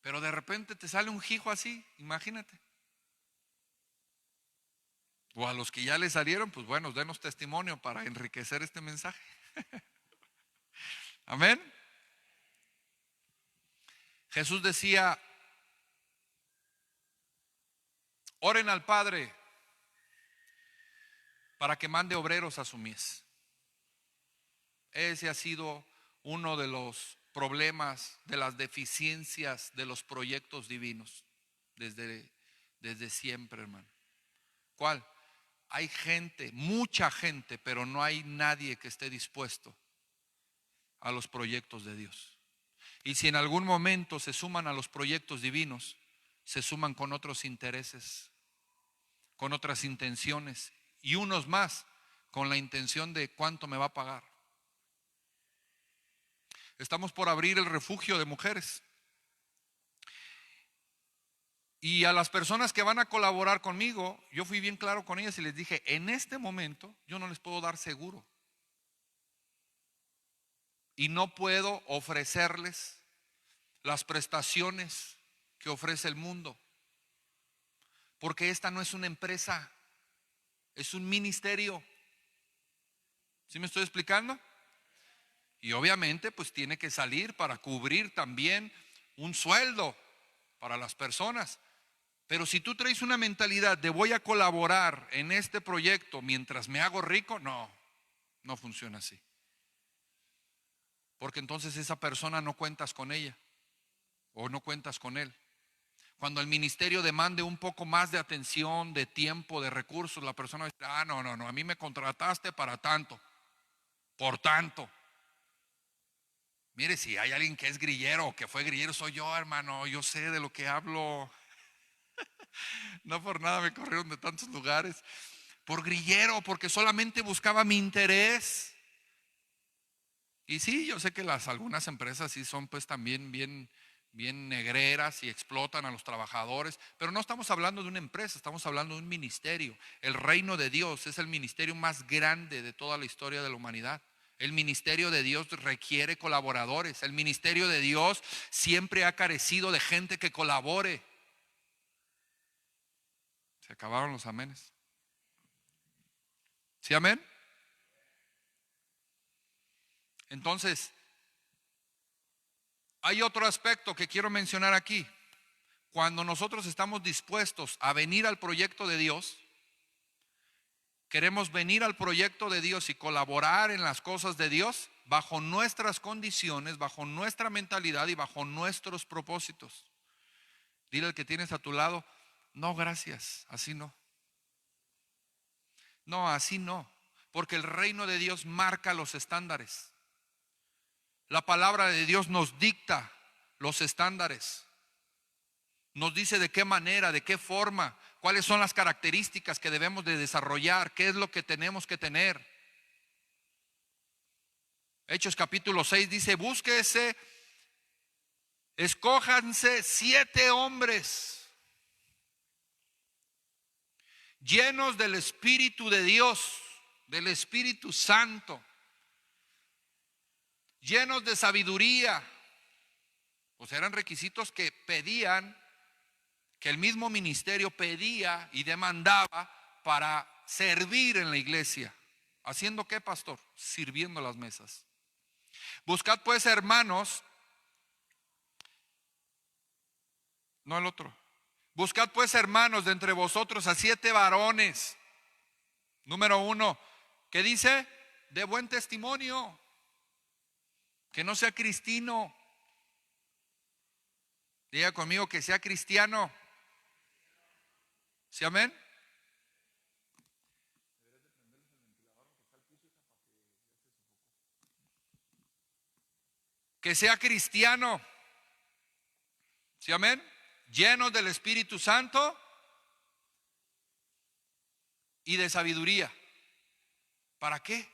Pero de repente te sale un hijo así, imagínate. O a los que ya le salieron, pues bueno, denos testimonio para enriquecer este mensaje. Amén. Jesús decía, oren al Padre para que mande obreros a su mies. Ese ha sido uno de los problemas, de las deficiencias de los proyectos divinos desde siempre, hermano. ¿Cuál? Hay gente, mucha gente, pero no hay nadie que esté dispuesto a los proyectos de Dios. Y si en algún momento se suman a los proyectos divinos, se suman con otros intereses, con otras intenciones, y unos más con la intención de cuánto me va a pagar. Estamos por abrir el refugio de mujeres. Y a las personas que van a colaborar conmigo, yo fui bien claro con ellas y les dije, en este momento yo no les puedo dar seguro. Y no puedo ofrecerles las prestaciones que ofrece el mundo. Porque esta no es una empresa, es un ministerio. ¿Sí me estoy explicando? Y obviamente pues tiene que salir para cubrir también un sueldo para las personas. Pero si tú traes una mentalidad de voy a colaborar en este proyecto mientras me hago rico, no funciona así. Porque entonces esa persona no cuentas con ella o no cuentas con él. Cuando el ministerio demande un poco más de atención, de tiempo, de recursos, la persona dice, no, a mí me contrataste para tanto, por tanto. Mire, si hay alguien que es grillero o que fue grillero, soy yo, hermano, yo sé de lo que hablo. No por nada me corrieron de tantos lugares. Por grillero, porque solamente buscaba mi interés. Y sí, yo sé que algunas empresas sí son pues también bien negreras y explotan a los trabajadores, pero no estamos hablando de una empresa, estamos hablando de un ministerio. El reino de Dios es el ministerio más grande de toda la historia de la humanidad. El ministerio de Dios requiere colaboradores. El ministerio de Dios siempre ha carecido de gente que colabore. Se acabaron los amenes. ¿Sí, amén? Entonces, hay otro aspecto que quiero mencionar aquí. Cuando nosotros estamos dispuestos a venir al proyecto de Dios, queremos venir al proyecto de Dios y colaborar en las cosas de Dios bajo nuestras condiciones, bajo nuestra mentalidad y bajo nuestros propósitos. Dile al que tienes a tu lado, no, gracias, así no. No, así no, porque el reino de Dios marca los estándares. La palabra de Dios nos dicta los estándares. Nos dice de qué manera, de qué forma, cuáles son las características que debemos de desarrollar, qué es lo que tenemos que tener. Hechos capítulo 6 dice, búsquese, escójanse 7 hombres llenos del Espíritu de Dios, del Espíritu Santo, llenos de sabiduría. Pues eran requisitos que pedían, que el mismo ministerio pedía y demandaba para servir en la iglesia. ¿Haciendo qué, pastor? Sirviendo las mesas. Buscad pues, hermanos, no el otro. Buscad pues, hermanos, de entre vosotros a 7 varones. Número 1, ¿qué dice? De buen testimonio, que no sea cristino. Diga conmigo que sea cristiano. ¿Sí, amén? Que sea cristiano. ¿Sí, amén? Llenos del Espíritu Santo y de sabiduría. ¿Para qué?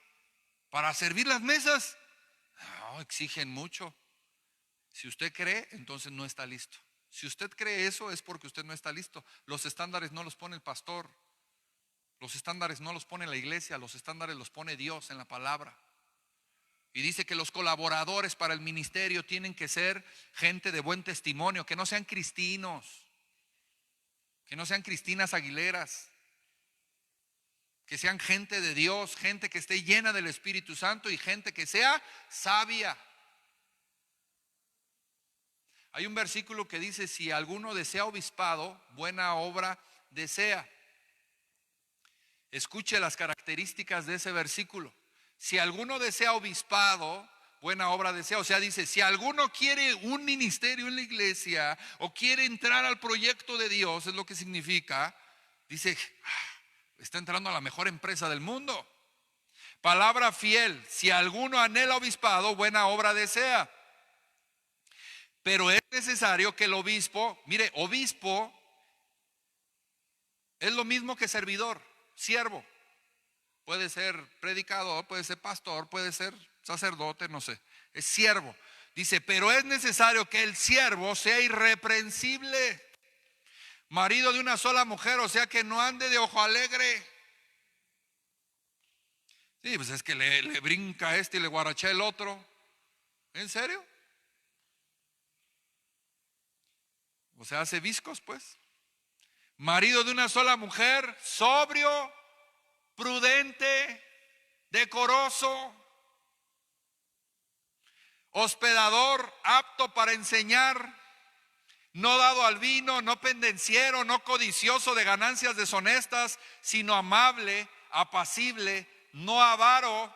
¿Para servir las mesas? No, exigen mucho. Si usted cree, entonces no está listo. Si usted cree eso, es porque usted no está listo. Los estándares no los pone el pastor. Los estándares no los pone la iglesia. Los estándares los pone Dios en la palabra. Y dice que los colaboradores para el ministerio tienen que ser gente de buen testimonio, que no sean cristinos, que no sean cristinas aguileras, que sean gente de Dios, gente que esté llena del Espíritu Santo y gente que sea sabia. Hay un versículo que dice, si alguno desea obispado, buena obra desea. Escuche las características de ese versículo. Si alguno desea obispado, buena obra desea. O sea, dice, si alguno quiere un ministerio en la iglesia o quiere entrar al proyecto de Dios, es lo que significa, dice, está entrando a la mejor empresa del mundo. Palabra fiel, si alguno anhela obispado, buena obra desea. Pero es necesario que el obispo, mire, obispo es lo mismo que servidor, siervo. Puede ser predicador, puede ser pastor, puede ser sacerdote, no sé. Es siervo. Dice, pero es necesario que el siervo sea irreprensible, Marido de una sola mujer, o sea que no ande de ojo alegre. Sí, pues es que le brinca a este y le guarachea el otro. ¿En serio? O sea, hace viscos, pues. Marido de una sola mujer, sobrio, prudente, decoroso, hospedador, apto para enseñar, no dado al vino, no pendenciero, no codicioso de ganancias deshonestas, sino amable, apacible, no avaro,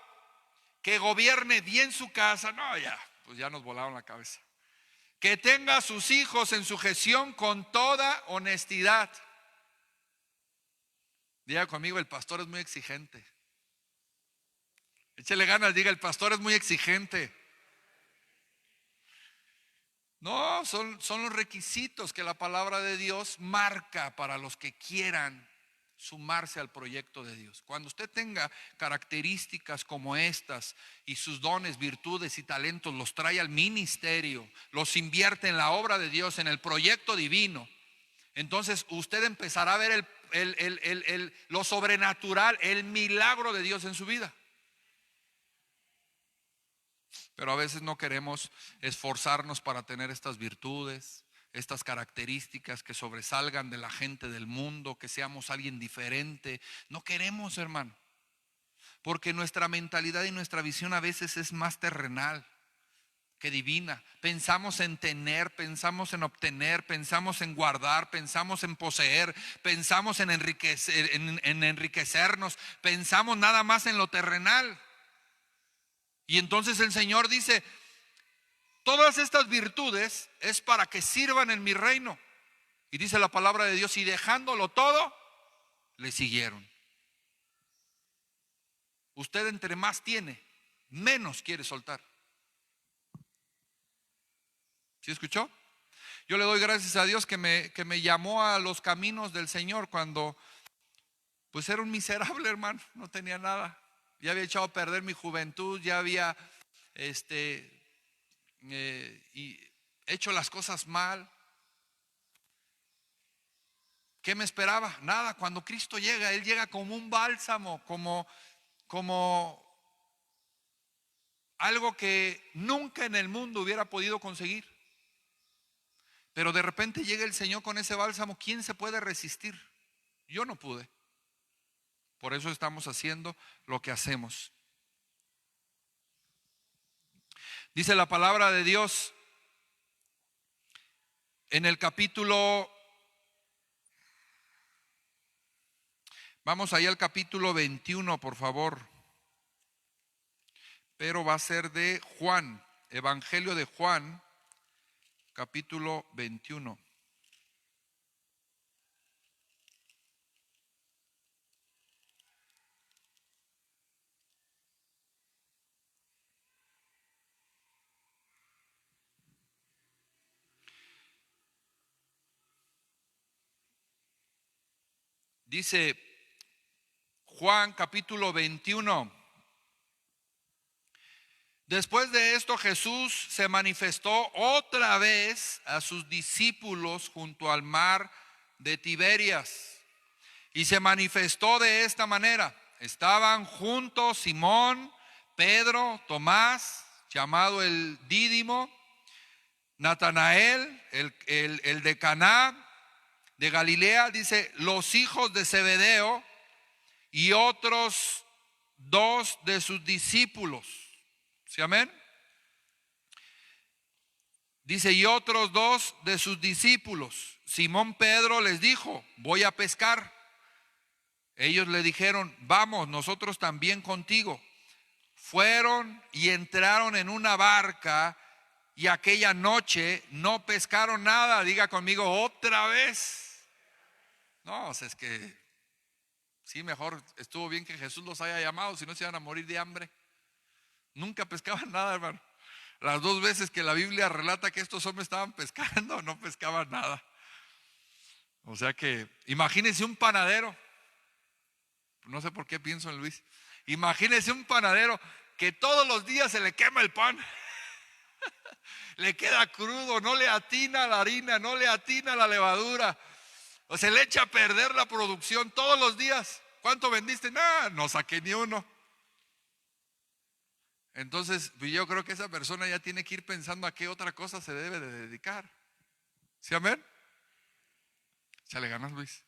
que gobierne bien su casa. No, ya, pues ya nos volaron la cabeza. Que tenga a sus hijos en sujeción con toda honestidad. Diga conmigo, el pastor es muy exigente. Échele ganas, diga, el pastor es muy exigente. No, son los requisitos que la palabra de Dios marca para los que quieran sumarse al proyecto de Dios. Cuando usted tenga características como estas y sus dones, virtudes y talentos los trae al ministerio, los invierte en la obra de Dios, en el proyecto divino, entonces usted empezará a ver lo sobrenatural, el milagro de Dios en su vida. Pero a veces no queremos esforzarnos para tener estas virtudes, estas características que sobresalgan de la gente del mundo, que seamos alguien diferente. No queremos, hermano, porque nuestra mentalidad y nuestra visión a veces es más terrenal que divina. Pensamos en tener, pensamos en obtener, pensamos en guardar, pensamos en poseer, pensamos en enriquecernos, pensamos nada más en lo terrenal. Y entonces el Señor dice, todas estas virtudes es para que sirvan en mi reino. Y dice la palabra de Dios, y dejándolo todo, le siguieron. Usted entre más tiene, menos quiere soltar. ¿Sí escuchó? Yo le doy gracias a Dios que me llamó a los caminos del Señor cuando pues era un miserable, hermano, no tenía nada. Ya había echado a perder mi juventud, ya había y hecho las cosas mal. ¿Qué me esperaba? Nada. Cuando Cristo llega, Él llega como un bálsamo, como algo que nunca en el mundo hubiera podido conseguir. Pero de repente llega el Señor con ese bálsamo. ¿Quién se puede resistir? Yo no pude. Por eso estamos haciendo lo que hacemos. Dice la palabra de Dios en el capítulo, vamos allá al capítulo 21, por favor. Pero va a ser de Juan, Evangelio de Juan, capítulo 21. Dice Juan capítulo 21. Después de esto Jesús se manifestó otra vez a sus discípulos junto al mar de Tiberias. Y se manifestó de esta manera. Estaban juntos Simón, Pedro, Tomás, llamado el Dídimo, Natanael, el de Caná de Galilea, dice, los hijos de Zebedeo y otros dos de sus discípulos. ¿Sí, amén? Dice, y otros dos de sus discípulos. Simón Pedro les dijo, voy a pescar. Ellos le dijeron, vamos, nosotros también contigo. Fueron y entraron en una barca y aquella noche no pescaron nada. Diga conmigo, otra vez. No, o sea, es que sí, mejor estuvo bien que Jesús los haya llamado, si no se iban a morir de hambre. Nunca pescaban nada, hermano. Las dos veces que la Biblia relata que estos hombres estaban pescando, no pescaban nada. O sea que, imagínense un panadero. No sé por qué pienso en Luis. Imagínense un panadero que todos los días se le quema el pan. Le queda crudo, no le atina la harina, no le atina la levadura. O se le echa a perder la producción todos los días. ¿Cuánto vendiste? Nada, no saqué ni uno. Entonces, yo creo que esa persona ya tiene que ir pensando a qué otra cosa se debe de dedicar. ¿Sí, amén? Échale ganas, Luis.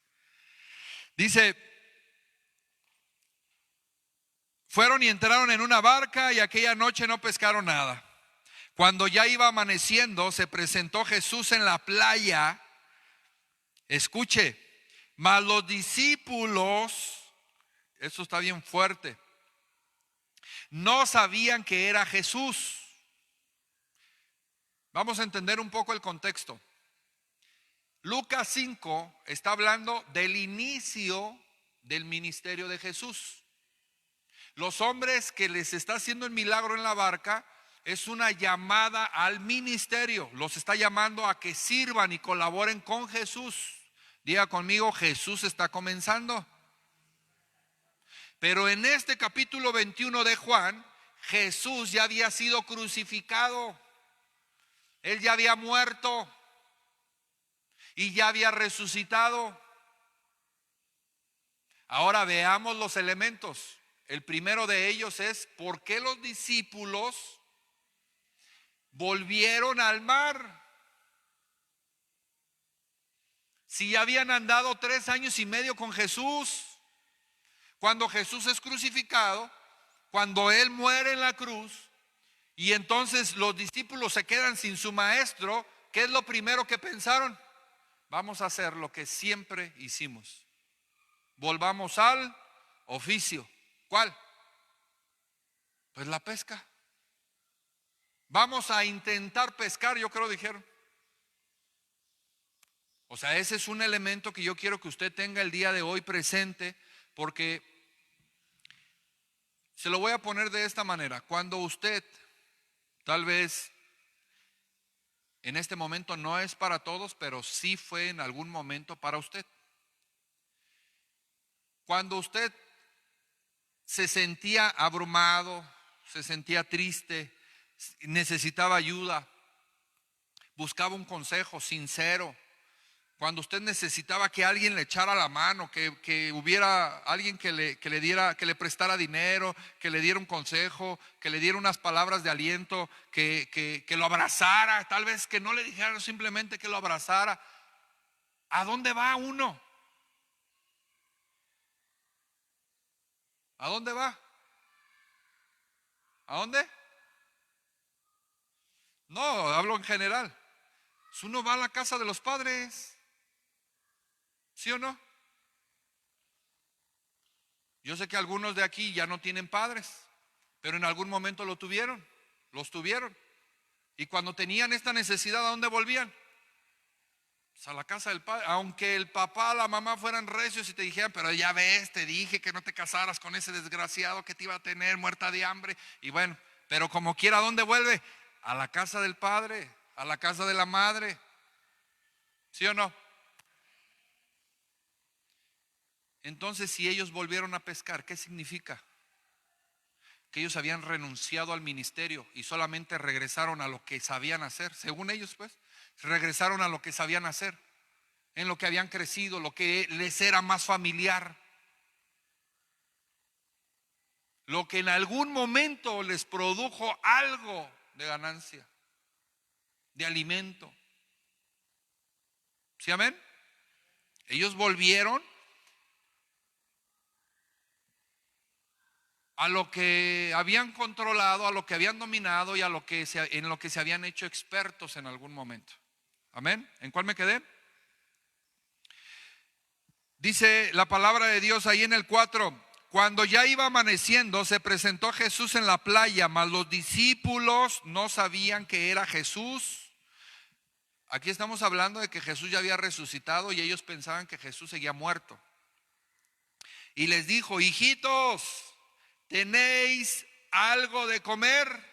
Dice, fueron y entraron en una barca y aquella noche no pescaron nada. Cuando ya iba amaneciendo, se presentó Jesús en la playa. Escuche, mas los discípulos, eso está bien fuerte, no sabían que era Jesús. Vamos a entender un poco el contexto. Lucas 5 está hablando del inicio del ministerio de Jesús. Los hombres que les está haciendo el milagro en la barca es una llamada al ministerio. Los está llamando a que sirvan y colaboren con Jesús. Diga conmigo, Jesús está comenzando. Pero en este capítulo 21 de Juan, Jesús ya había sido crucificado. Él ya había muerto y ya había resucitado. Ahora veamos los elementos. El primero de ellos es ¿por qué los discípulos volvieron al mar? Si ya habían andado 3 años y medio con Jesús, cuando Jesús es crucificado, cuando Él muere en la cruz, y entonces los discípulos se quedan sin su maestro, ¿qué es lo primero que pensaron? Vamos a hacer lo que siempre hicimos. Volvamos al oficio. ¿Cuál? Pues la pesca. Vamos a intentar pescar, yo creo dijeron. O sea, ese es un elemento que yo quiero que usted tenga el día de hoy presente, porque se lo voy a poner de esta manera. Cuando usted, tal vez en este momento no es para todos, pero sí fue en algún momento para usted. Cuando usted se sentía abrumado, se sentía triste, necesitaba ayuda, buscaba un consejo sincero, cuando usted necesitaba que alguien le echara la mano, que hubiera alguien que le diera, que le prestara dinero, que le diera un consejo, que le diera unas palabras de aliento, que lo abrazara, tal vez que no le dijera simplemente que lo abrazara. ¿A dónde va uno? ¿A dónde va? ¿A dónde? No, hablo en general. Uno va a la casa de los padres. ¿Sí o no? Yo sé que algunos de aquí ya no tienen padres, pero en algún momento los tuvieron. Y cuando tenían esta necesidad, ¿a dónde volvían? Pues a la casa del padre. Aunque el papá, la mamá fueran recios y te dijeran, pero ya ves, te dije que no te casaras con ese desgraciado que te iba a tener muerta de hambre. Y bueno, pero como quiera, ¿a dónde vuelve? A la casa del padre, a la casa de la madre. ¿Sí o no? Entonces, si ellos volvieron a pescar, ¿qué significa? Que ellos habían renunciado al ministerio y solamente regresaron a lo que sabían hacer. Según ellos, pues, regresaron a lo que sabían hacer, en lo que habían crecido, lo que les era más familiar, lo que en algún momento les produjo algo de ganancia, de alimento. ¿Sí, amén? Ellos volvieron a lo que habían controlado, a lo que habían dominado y en lo que se habían hecho expertos en algún momento. Amén. ¿En cuál me quedé? Dice la palabra de Dios ahí en el 4: cuando ya iba amaneciendo, se presentó Jesús en la playa, mas los discípulos no sabían que era Jesús. Aquí estamos hablando de que Jesús ya había resucitado y ellos pensaban que Jesús seguía muerto. Y les dijo: hijitos, ¿tenéis algo de comer?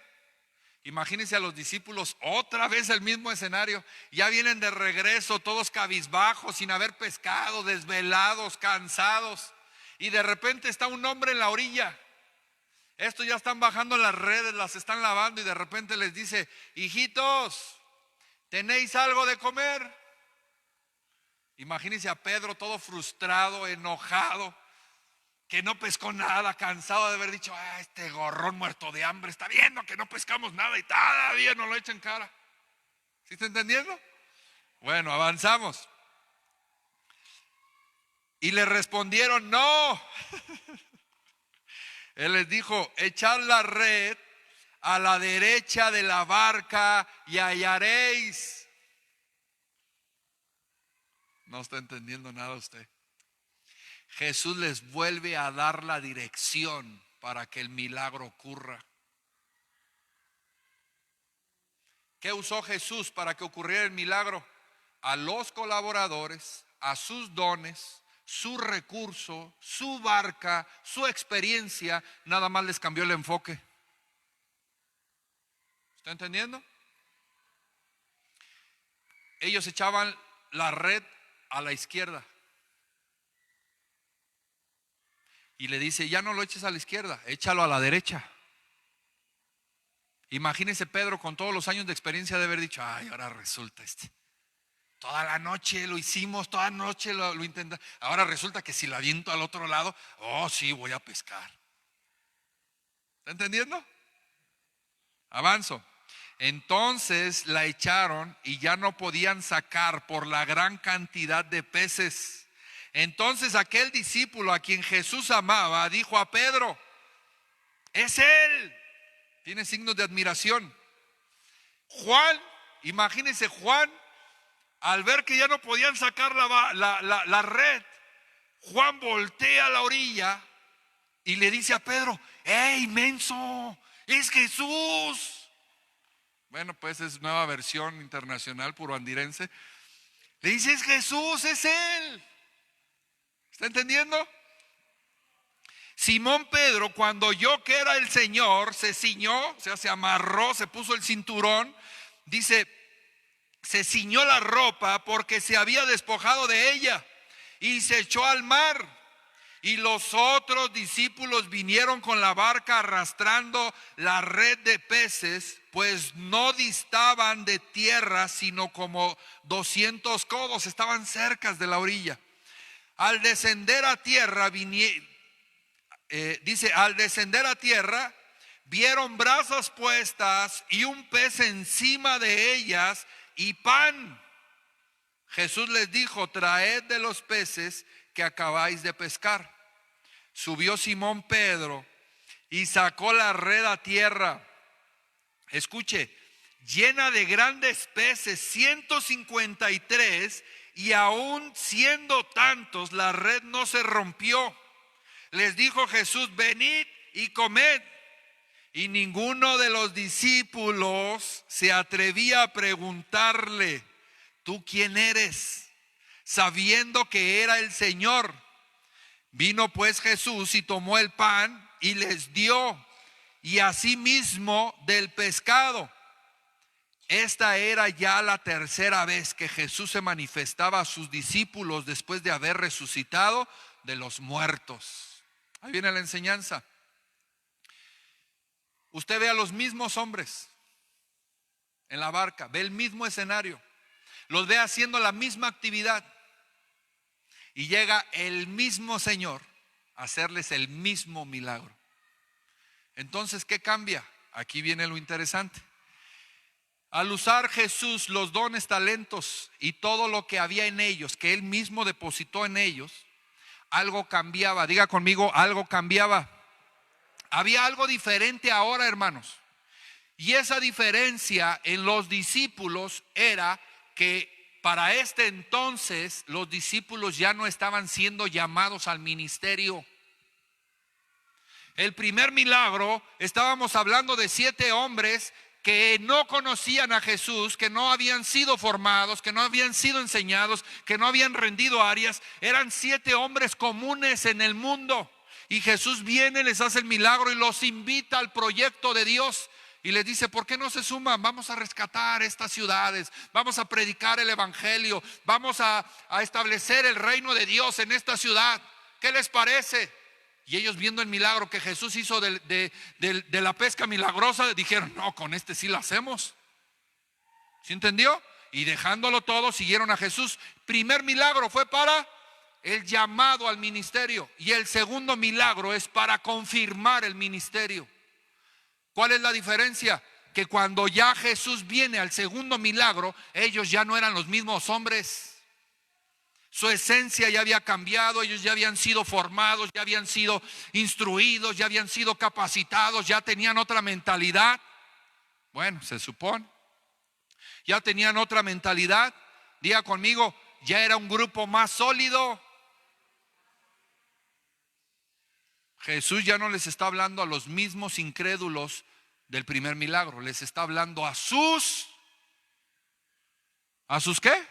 Imagínense a los discípulos, otra vez el mismo escenario. Ya vienen de regreso, todos cabizbajos, sin haber pescado, desvelados, cansados. Y de repente está un hombre en la orilla. Estos ya están bajando las redes, las están lavando, y de repente les dice: hijitos, ¿tenéis algo de comer? Imagínense a Pedro todo frustrado, enojado, que no pescó nada, cansado de haber dicho, este gorrón muerto de hambre está viendo que no pescamos nada y todavía nos lo echa en cara. ¿Sí está entendiendo? Bueno, avanzamos. Y le respondieron, no. Él les dijo, echad la red a la derecha de la barca y hallaréis. No está entendiendo nada usted. Jesús les vuelve a dar la dirección para que el milagro ocurra. ¿Qué usó Jesús para que ocurriera el milagro? A los colaboradores, a sus dones, su recurso, su barca, su experiencia, nada más les cambió el enfoque. ¿Está entendiendo? Ellos echaban la red a la izquierda. Y le dice, ya no lo eches a la izquierda, échalo a la derecha. Imagínese Pedro con todos los años de experiencia de haber dicho, ahora resulta toda la noche lo hicimos, toda la noche lo intentamos. Ahora resulta que si la aviento al otro lado, sí, voy a pescar. ¿Está entendiendo? Avanzo. Entonces la echaron y ya no podían sacar por la gran cantidad de peces. Entonces aquel discípulo a quien Jesús amaba dijo a Pedro, es él. Tiene signos de admiración. Juan, imagínense Juan, al ver que ya no podían sacar la red, Juan voltea a la orilla y le dice a Pedro, ¡ey, menso! ¡Es Jesús! Bueno, pues es nueva versión internacional puroandirense. Le dice, es Jesús, es él. ¿Está entendiendo? Simón Pedro, cuando oyó que era el Señor, se ciñó, o sea, se amarró, se puso el cinturón. Dice, se ciñó la ropa porque se había despojado de ella y se echó al mar. Y los otros discípulos vinieron con la barca arrastrando la red de peces, pues no distaban de tierra, sino como 200 codos, estaban cerca de la orilla. Al descender a tierra, al descender a tierra, vieron brasas puestas y un pez encima de ellas y pan. Jesús les dijo, traed de los peces que acabáis de pescar. Subió Simón Pedro y sacó la red a tierra. Escuche, llena de grandes peces, 153, y aún siendo tantos, la red no se rompió. Les dijo Jesús, venid y comed. Y ninguno de los discípulos se atrevía a preguntarle, ¿tú quién eres? Sabiendo que era el Señor. Vino pues Jesús y tomó el pan y les dio, y asimismo del pescado. Esta era ya la tercera vez que Jesús se manifestaba a sus discípulos después de haber resucitado de los muertos. Ahí viene la enseñanza. Usted ve a los mismos hombres en la barca, ve el mismo escenario, los ve haciendo la misma actividad y llega el mismo Señor a hacerles el mismo milagro. Entonces, ¿qué cambia? Aquí viene lo interesante. Al usar Jesús los dones, talentos y todo lo que había en ellos, que Él mismo depositó en ellos, algo cambiaba. Diga conmigo, algo cambiaba. Había algo diferente ahora, hermanos. Y esa diferencia en los discípulos era que para este entonces los discípulos ya no estaban siendo llamados al ministerio. El primer milagro, estábamos hablando de 7 hombres que no conocían a Jesús, que no habían sido formados, que no habían sido enseñados, que no habían rendido áreas. Eran 7 hombres comunes en el mundo. Y Jesús viene, les hace el milagro y los invita al proyecto de Dios. Y les dice, ¿por qué no se suman? Vamos a rescatar estas ciudades, vamos a predicar el evangelio, vamos a establecer el reino de Dios en esta ciudad. ¿Qué les parece? Y ellos, viendo el milagro que Jesús hizo de la pesca milagrosa, dijeron, no, con este sí la hacemos. ¿Sí entendió? Y dejándolo todo, siguieron a Jesús. Primer milagro fue para el llamado al ministerio. Y el segundo milagro es para confirmar el ministerio. ¿Cuál es la diferencia? Que cuando ya Jesús viene al segundo milagro, ellos ya no eran los mismos hombres. Su esencia ya había cambiado, ellos ya habían sido formados, ya habían sido instruidos, ya habían sido capacitados, ya tenían otra mentalidad. Bueno, se supone. Ya tenían otra mentalidad. Diga conmigo, ya era un grupo más sólido. Jesús ya no les está hablando a los mismos incrédulos del primer milagro, les está hablando ¿a sus qué?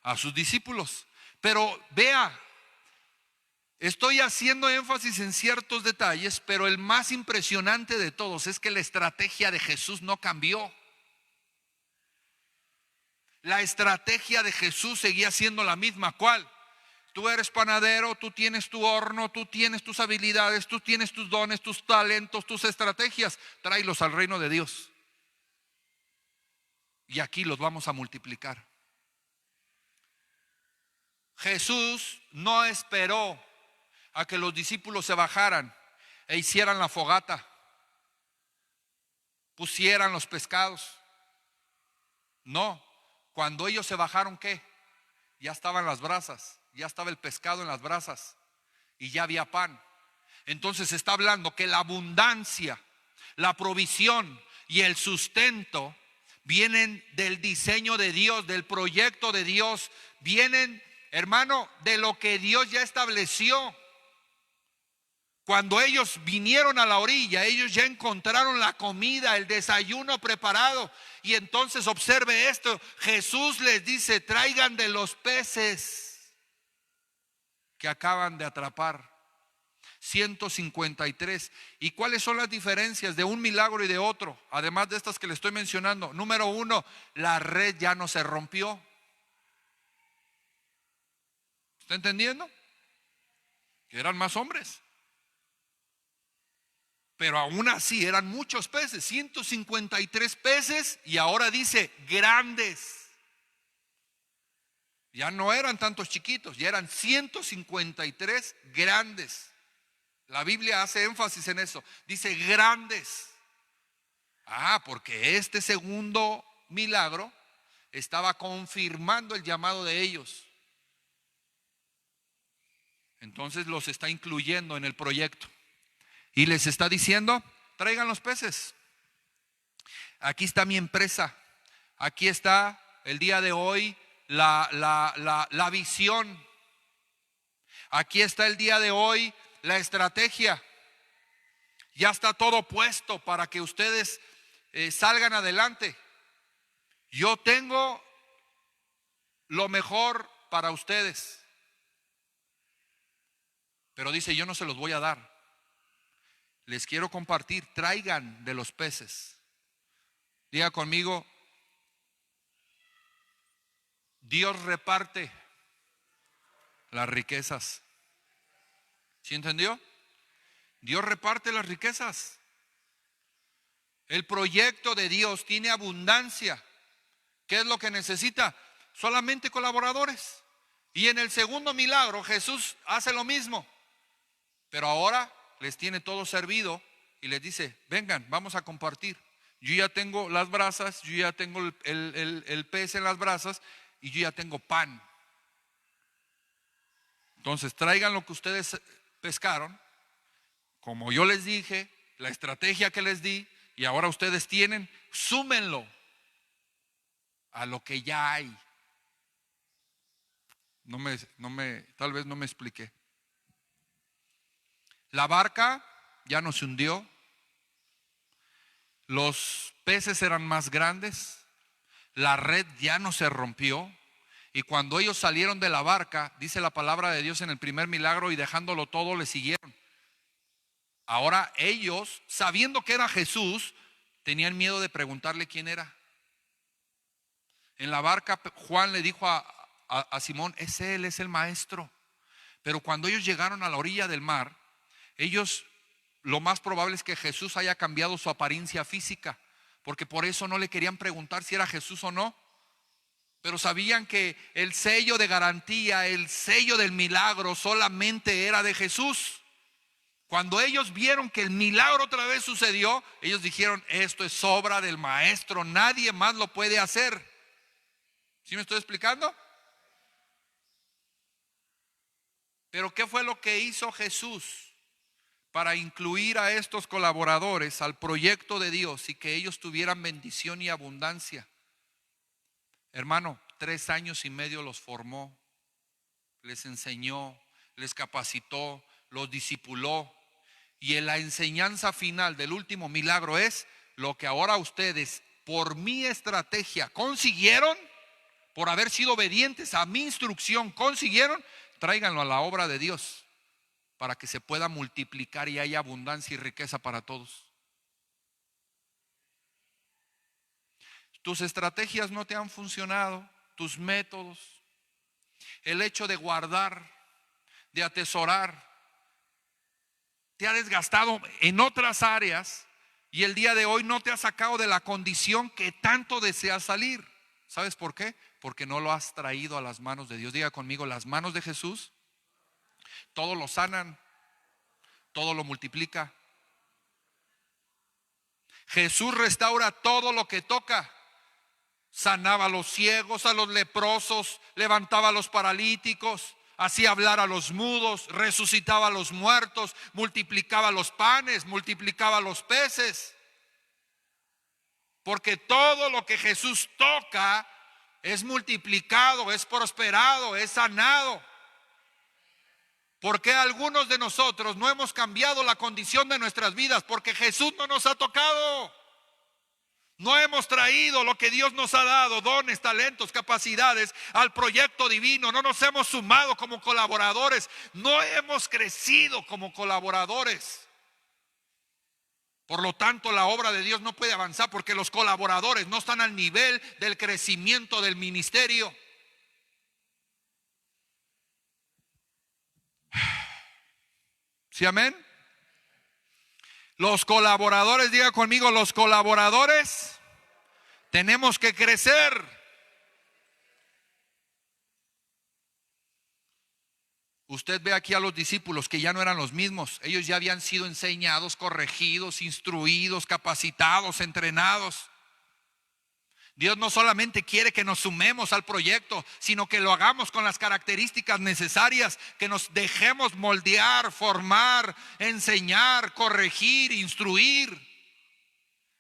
A sus discípulos. Pero vea, estoy haciendo énfasis en ciertos detalles, pero el más impresionante de todos es que la estrategia de Jesús no cambió. La estrategia de Jesús seguía siendo la misma. ¿Cuál? Tú eres panadero, tú tienes tu horno, tú tienes tus habilidades, tú tienes tus dones, tus talentos, tus estrategias. Tráelos al reino de Dios. Y aquí los vamos a multiplicar. Jesús no esperó a que los discípulos se bajaran e hicieran la fogata, pusieran los pescados. No, cuando ellos se bajaron, ¿qué? Ya estaban las brasas, ya estaba el pescado en las brasas y ya había pan. Entonces está hablando que la abundancia, la provisión y el sustento vienen del diseño de Dios, del proyecto de Dios, vienen, hermano, de lo que Dios ya estableció. Cuando ellos vinieron a la orilla, ellos ya encontraron la comida, el desayuno preparado. Y entonces observe esto, Jesús les dice, traigan de los peces que acaban de atrapar. 153. ¿Y cuáles son las diferencias de un milagro y de otro? Además de estas que le estoy mencionando. Número uno, la red ya no se rompió. ¿Está entendiendo? Que eran más hombres. Pero aún así eran muchos peces, 153 peces, y ahora dice grandes. Ya no eran tantos chiquitos, ya eran 153 grandes. La Biblia hace énfasis en eso, dice grandes. Porque este segundo milagro estaba confirmando el llamado de ellos. Entonces los está incluyendo en el proyecto. Y les está diciendo, traigan los peces. Aquí está mi empresa. Aquí está el día de hoy la visión. Aquí está el día de hoy la estrategia. Ya está todo puesto para que ustedes salgan adelante. Yo tengo lo mejor para ustedes. Pero dice, yo no se los voy a dar. Les quiero compartir, traigan de los peces. Diga conmigo, Dios reparte las riquezas. ¿Sí entendió? Dios reparte las riquezas. El proyecto de Dios tiene abundancia. ¿Qué es lo que necesita? Solamente colaboradores. Y en el segundo milagro Jesús hace lo mismo. Pero ahora les tiene todo servido y les dice, vengan, vamos a compartir. Yo ya tengo las brasas, yo ya tengo el pez en las brasas y yo ya tengo pan. Entonces traigan lo que ustedes pescaron, como yo les dije, la estrategia que les di, y ahora ustedes tienen, súmenlo a lo que ya hay. Tal vez no me expliqué. La barca ya no se hundió. Los peces eran más grandes. La red ya no se rompió. Y cuando ellos salieron de la barca, dice la palabra de Dios en el primer milagro, y dejándolo todo le siguieron. Ahora ellos, sabiendo que era Jesús, tenían miedo de preguntarle quién era. En la barca Juan le dijo a Simón, es él, es el maestro. Pero cuando ellos llegaron a la orilla del mar, ellos, lo más probable es que Jesús haya cambiado su apariencia física, porque por eso no le querían preguntar si era Jesús o no. Pero sabían que el sello de garantía, el sello del milagro solamente era de Jesús. Cuando ellos vieron que el milagro otra vez sucedió, ellos dijeron: esto es obra del Maestro, nadie más lo puede hacer. ¿Sí me estoy explicando? Pero ¿qué fue lo que hizo Jesús para incluir a estos colaboradores al proyecto de Dios y que ellos tuvieran bendición y abundancia? Hermano, 3 años y medio los formó, les enseñó, les capacitó, los discipuló. Y en la enseñanza final del último milagro es lo que ahora ustedes, por mi estrategia, consiguieron, por haber sido obedientes a mi instrucción, consiguieron, tráiganlo a la obra de Dios para que se pueda multiplicar y haya abundancia y riqueza para todos. Tus estrategias no te han funcionado, tus métodos, el hecho de guardar, de atesorar, te ha desgastado en otras áreas y el día de hoy no te ha sacado de la condición que tanto deseas salir. ¿Sabes por qué? Porque no lo has traído a las manos de Dios. Diga conmigo: las manos de Jesús todo lo sanan, todo lo multiplica. Jesús restaura todo lo que toca. Sanaba a los ciegos, a los leprosos, levantaba a los paralíticos, hacía hablar a los mudos, resucitaba a los muertos, multiplicaba los panes, multiplicaba los peces. Porque todo lo que Jesús toca es multiplicado, es prosperado, es sanado. ¿Por qué algunos de nosotros no hemos cambiado la condición de nuestras vidas? Porque Jesús no nos ha tocado. No hemos traído lo que Dios nos ha dado, dones, talentos, capacidades, al proyecto divino. No nos hemos sumado como colaboradores. No hemos crecido como colaboradores. Por lo tanto, la obra de Dios no puede avanzar porque los colaboradores no están al nivel del crecimiento del ministerio. ¿Sí, amén? Los colaboradores, diga conmigo, los colaboradores tenemos que crecer. Usted ve aquí a los discípulos que ya no eran los mismos. Ellos ya habían sido enseñados, corregidos, instruidos, capacitados, entrenados. Dios no solamente quiere que nos sumemos al proyecto, sino que lo hagamos con las características necesarias, que nos dejemos moldear, formar, enseñar, corregir, instruir.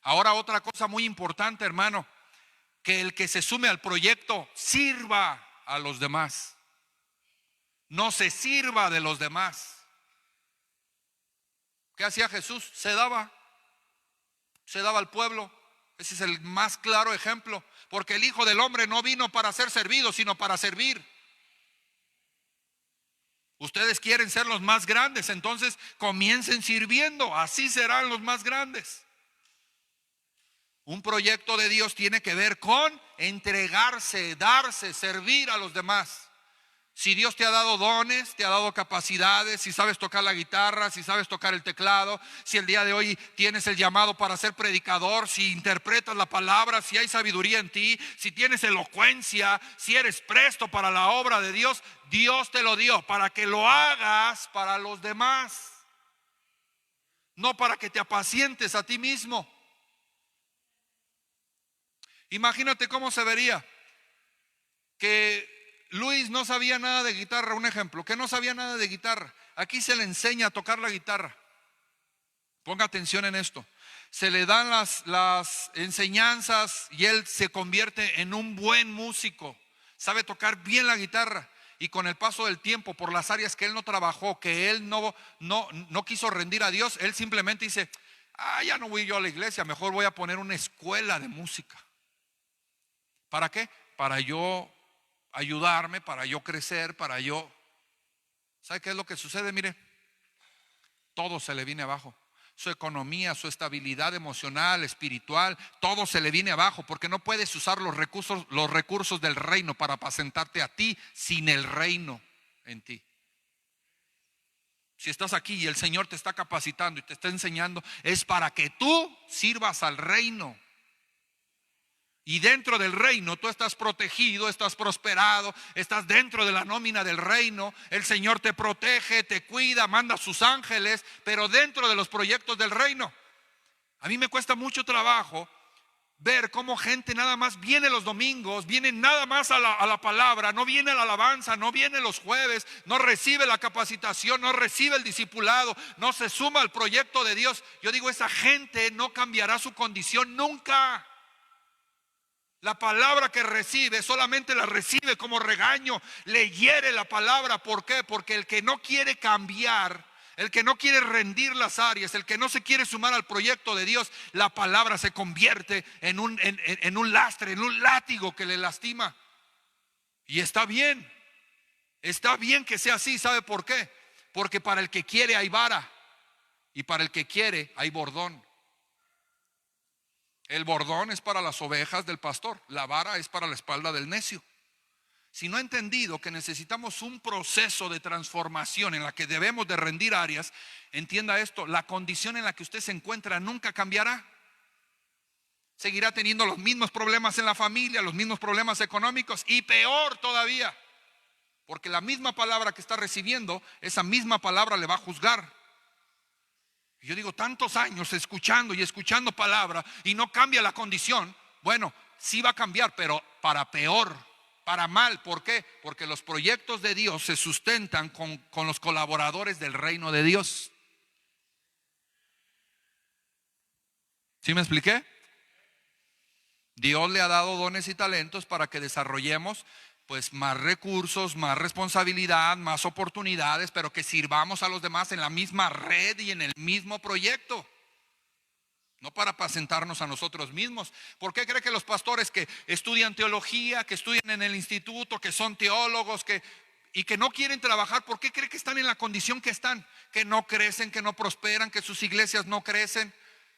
Ahora, otra cosa muy importante, hermano, que el que se sume al proyecto sirva a los demás. No se sirva de los demás. ¿Qué hacía Jesús? Se daba al pueblo. Ese es el más claro ejemplo, porque el Hijo del Hombre no vino para ser servido, sino para servir. Ustedes quieren ser los más grandes, entonces comiencen sirviendo, así serán los más grandes. Un proyecto de Dios tiene que ver con entregarse, darse, servir a los demás. Si Dios te ha dado dones, te ha dado capacidades, si sabes tocar la guitarra, si sabes tocar el teclado, si el día de hoy tienes el llamado para ser predicador, si interpretas la palabra, si hay sabiduría en ti, si tienes elocuencia, si eres presto para la obra de Dios, Dios te lo dio para que lo hagas para los demás, no para que te apacientes a ti mismo. Imagínate cómo se vería que Luis no sabía nada de guitarra, un ejemplo, que no sabía nada de guitarra. Aquí se le enseña a tocar la guitarra. Ponga atención en esto. Se le dan las enseñanzas y él se convierte en un buen músico. Sabe tocar bien la guitarra. Y con el paso del tiempo, por las áreas que él no trabajó, que él no quiso rendir a Dios, él simplemente dice: ya no voy yo a la iglesia, mejor voy a poner una escuela de música. ¿Para qué? Para yo ayudarme, para yo crecer, para yo... ¿Sabe qué es lo que sucede? Mire, todo se le viene abajo. Su economía, su estabilidad emocional, espiritual, todo se le viene abajo, porque no puedes usar los recursos del reino para apacentarte a ti sin el reino en ti. Si estás aquí y el Señor te está capacitando y te está enseñando, es para que tú sirvas al reino. Y dentro del reino tú estás protegido, estás prosperado, estás dentro de la nómina del reino. El Señor te protege, te cuida, manda a sus ángeles, pero dentro de los proyectos del reino. A mí me cuesta mucho trabajo ver cómo gente nada más viene los domingos, viene nada más a la palabra, no viene a la alabanza, no viene los jueves, no recibe la capacitación, no recibe el discipulado, no se suma al proyecto de Dios. Yo digo, esa gente no cambiará su condición nunca. La palabra que recibe solamente la recibe como regaño, le hiere la palabra. ¿Por qué? Porque el que no quiere cambiar, el que no quiere rendir las áreas, el que no se quiere sumar al proyecto de Dios, la palabra se convierte en un lastre, en un látigo que le lastima. Y está bien que sea así. ¿Sabe por qué? Porque para el que quiere hay vara y para el que quiere hay bordón. El bordón es para las ovejas del pastor, la vara es para la espalda del necio. Si no ha entendido que necesitamos un proceso de transformación en la que debemos de rendir áreas, entienda esto: la condición en la que usted se encuentra nunca cambiará. Seguirá teniendo los mismos problemas en la familia, los mismos problemas económicos y peor todavía, porque la misma palabra que está recibiendo, esa misma palabra le va a juzgar. Y yo digo, tantos años escuchando y escuchando palabra y no cambia la condición. Bueno, sí va a cambiar, pero para peor, para mal. ¿Por qué? Porque los proyectos de Dios se sustentan con los colaboradores del reino de Dios. ¿Sí me expliqué? Dios le ha dado dones y talentos para que desarrollemos pues más recursos, más responsabilidad, más oportunidades, pero que sirvamos a los demás en la misma red y en el mismo proyecto. No para apacentarnos a nosotros mismos. ¿Por qué cree que los pastores que estudian teología, que estudian en el instituto, que son teólogos, y que no quieren trabajar, por qué cree que están en la condición que están? Que no crecen, que no prosperan, que sus iglesias no crecen.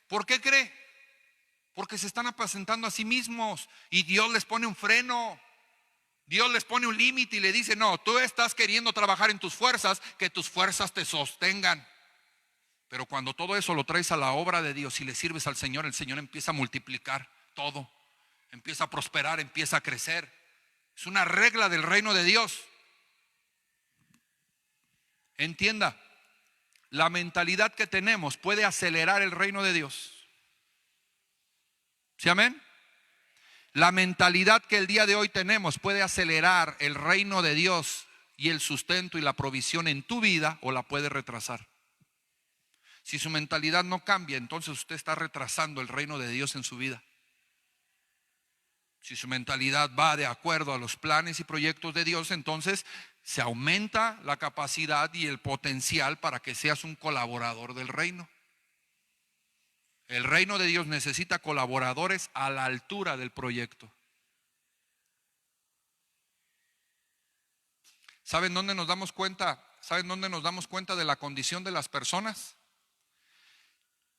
¿Por qué cree? Porque se están apacentando a sí mismos y Dios les pone un freno. Dios les pone un límite y le dice: no, tú estás queriendo trabajar en tus fuerzas, que tus fuerzas te sostengan. Pero cuando todo eso lo traes a la obra de Dios y le sirves al Señor, el Señor empieza a multiplicar todo, empieza a prosperar, empieza a crecer. Es una regla del reino de Dios. Entienda, la mentalidad que tenemos puede acelerar el reino de Dios. ¿Sí, amén? La mentalidad que el día de hoy tenemos puede acelerar el reino de Dios y el sustento y la provisión en tu vida, o la puede retrasar. Si su mentalidad no cambia, entonces usted está retrasando el reino de Dios en su vida. Si su mentalidad va de acuerdo a los planes y proyectos de Dios, entonces se aumenta la capacidad y el potencial para que seas un colaborador del reino. El reino de Dios necesita colaboradores a la altura del proyecto. ¿Saben dónde nos damos cuenta? ¿Saben dónde nos damos cuenta de la condición de las personas?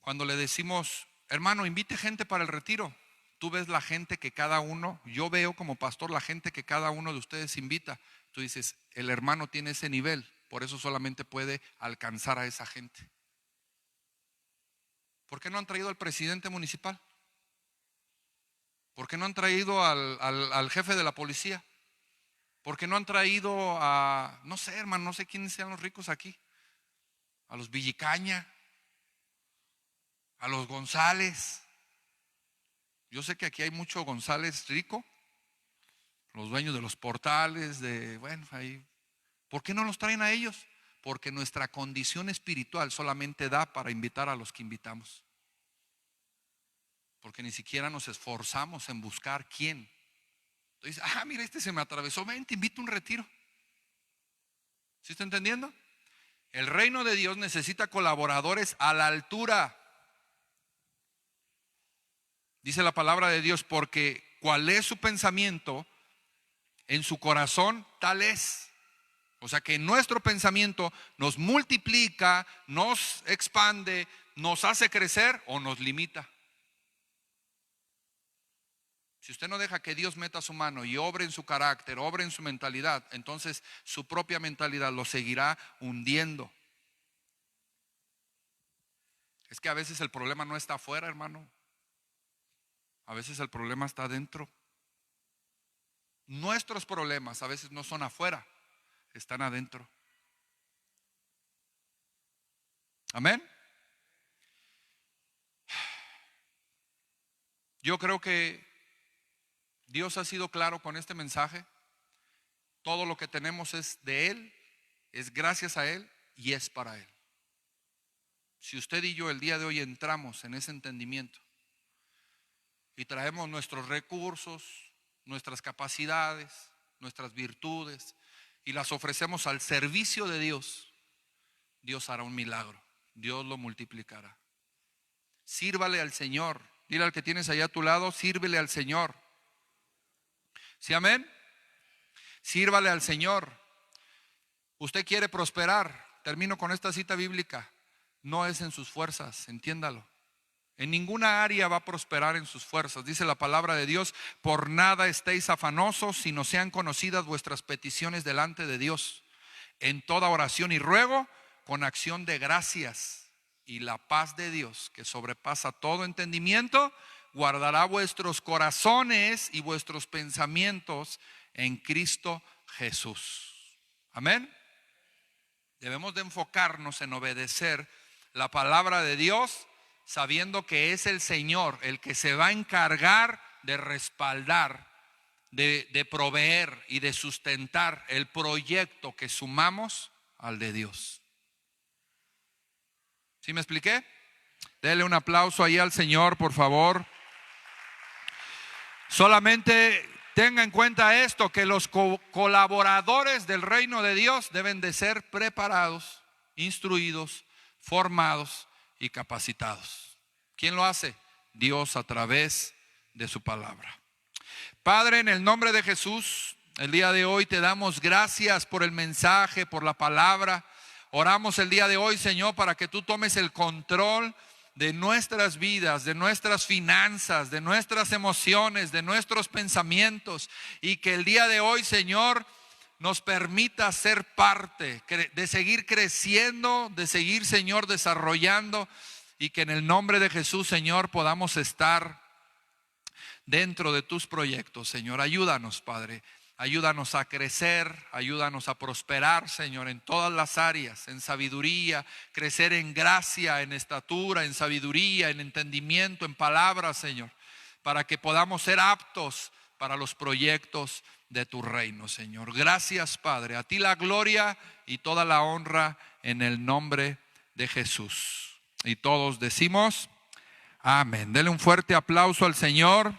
Cuando le decimos: hermano, invite gente para el retiro. Tú ves la gente que cada uno, yo veo como pastor la gente que cada uno de ustedes invita. Tú dices: el hermano tiene ese nivel, por eso solamente puede alcanzar a esa gente. ¿Por qué no han traído al presidente municipal? ¿Por qué no han traído al jefe de la policía? ¿Por qué no han traído a, no sé, hermano, no sé quiénes sean los ricos aquí? A los Villicaña, a los González. Yo sé que aquí hay mucho González rico, los dueños de los portales, bueno, ahí. ¿Por qué no los traen a ellos? Porque nuestra condición espiritual solamente da para invitar a los que invitamos. Porque ni siquiera nos esforzamos en buscar quién. Entonces, mira, este se me atravesó, ven, te invito a un retiro. ¿Sí está entendiendo? El reino de Dios necesita colaboradores a la altura. Dice la palabra de Dios: porque cuál es su pensamiento en su corazón, tal es. O sea que nuestro pensamiento nos multiplica, nos expande, nos hace crecer o nos limita. Si usted no deja que Dios meta su mano y obre en su carácter, obre en su mentalidad, entonces su propia mentalidad lo seguirá hundiendo. Es que a veces el problema no está afuera, hermano. A veces el problema está adentro. Nuestros problemas a veces no son afuera, están adentro. Amén. Yo creo que Dios ha sido claro con este mensaje. Todo lo que tenemos es de Él, es gracias a Él y es para Él. Si usted y yo el día de hoy entramos en ese entendimiento y traemos nuestros recursos, nuestras capacidades, nuestras virtudes y las ofrecemos al servicio de Dios, Dios hará un milagro, Dios lo multiplicará. Sírvale al Señor. Dile al que tienes allá a tu lado, sírvele al Señor. ¿Sí, amén? Sírvale al Señor. Usted quiere prosperar. Termino con esta cita bíblica. No es en sus fuerzas, entiéndalo. En ninguna área va a prosperar en sus fuerzas. Dice la palabra de Dios: por nada estéis afanosos, sino sean conocidas vuestras peticiones delante de Dios, en toda oración y ruego, con acción de gracias. Y la paz de Dios, que sobrepasa todo entendimiento, guardará vuestros corazones y vuestros pensamientos en Cristo Jesús. Amén. Debemos de enfocarnos en obedecer la palabra de Dios, sabiendo que es el Señor el que se va a encargar de respaldar, de proveer y de sustentar el proyecto que sumamos al de Dios. ¿Sí me expliqué? Dele un aplauso ahí al Señor, por favor. Solamente tenga en cuenta esto, que los colaboradores del reino de Dios deben de ser preparados, instruidos, formados y capacitados. ¿Quién lo hace? Dios, a través de su palabra. Padre, en el nombre de Jesús, el día de hoy te damos gracias por el mensaje, por la palabra. Oramos el día de hoy, Señor, para que tú tomes el control de nuestras vidas, de nuestras finanzas, de nuestras emociones, de nuestros pensamientos, y que el día de hoy, Señor, nos permita ser parte de seguir creciendo, de seguir, Señor, desarrollando, y que en el nombre de Jesús, Señor, podamos estar dentro de tus proyectos. Señor, ayúdanos, Padre. Ayúdanos a crecer, ayúdanos a prosperar, Señor, en todas las áreas, en sabiduría, crecer en gracia, en estatura, en sabiduría, en entendimiento, en palabras, Señor, para que podamos ser aptos para los proyectos de tu reino, Señor. Gracias, Padre. A ti la gloria y toda la honra en el nombre de Jesús. Y todos decimos amén. Dele un fuerte aplauso al Señor.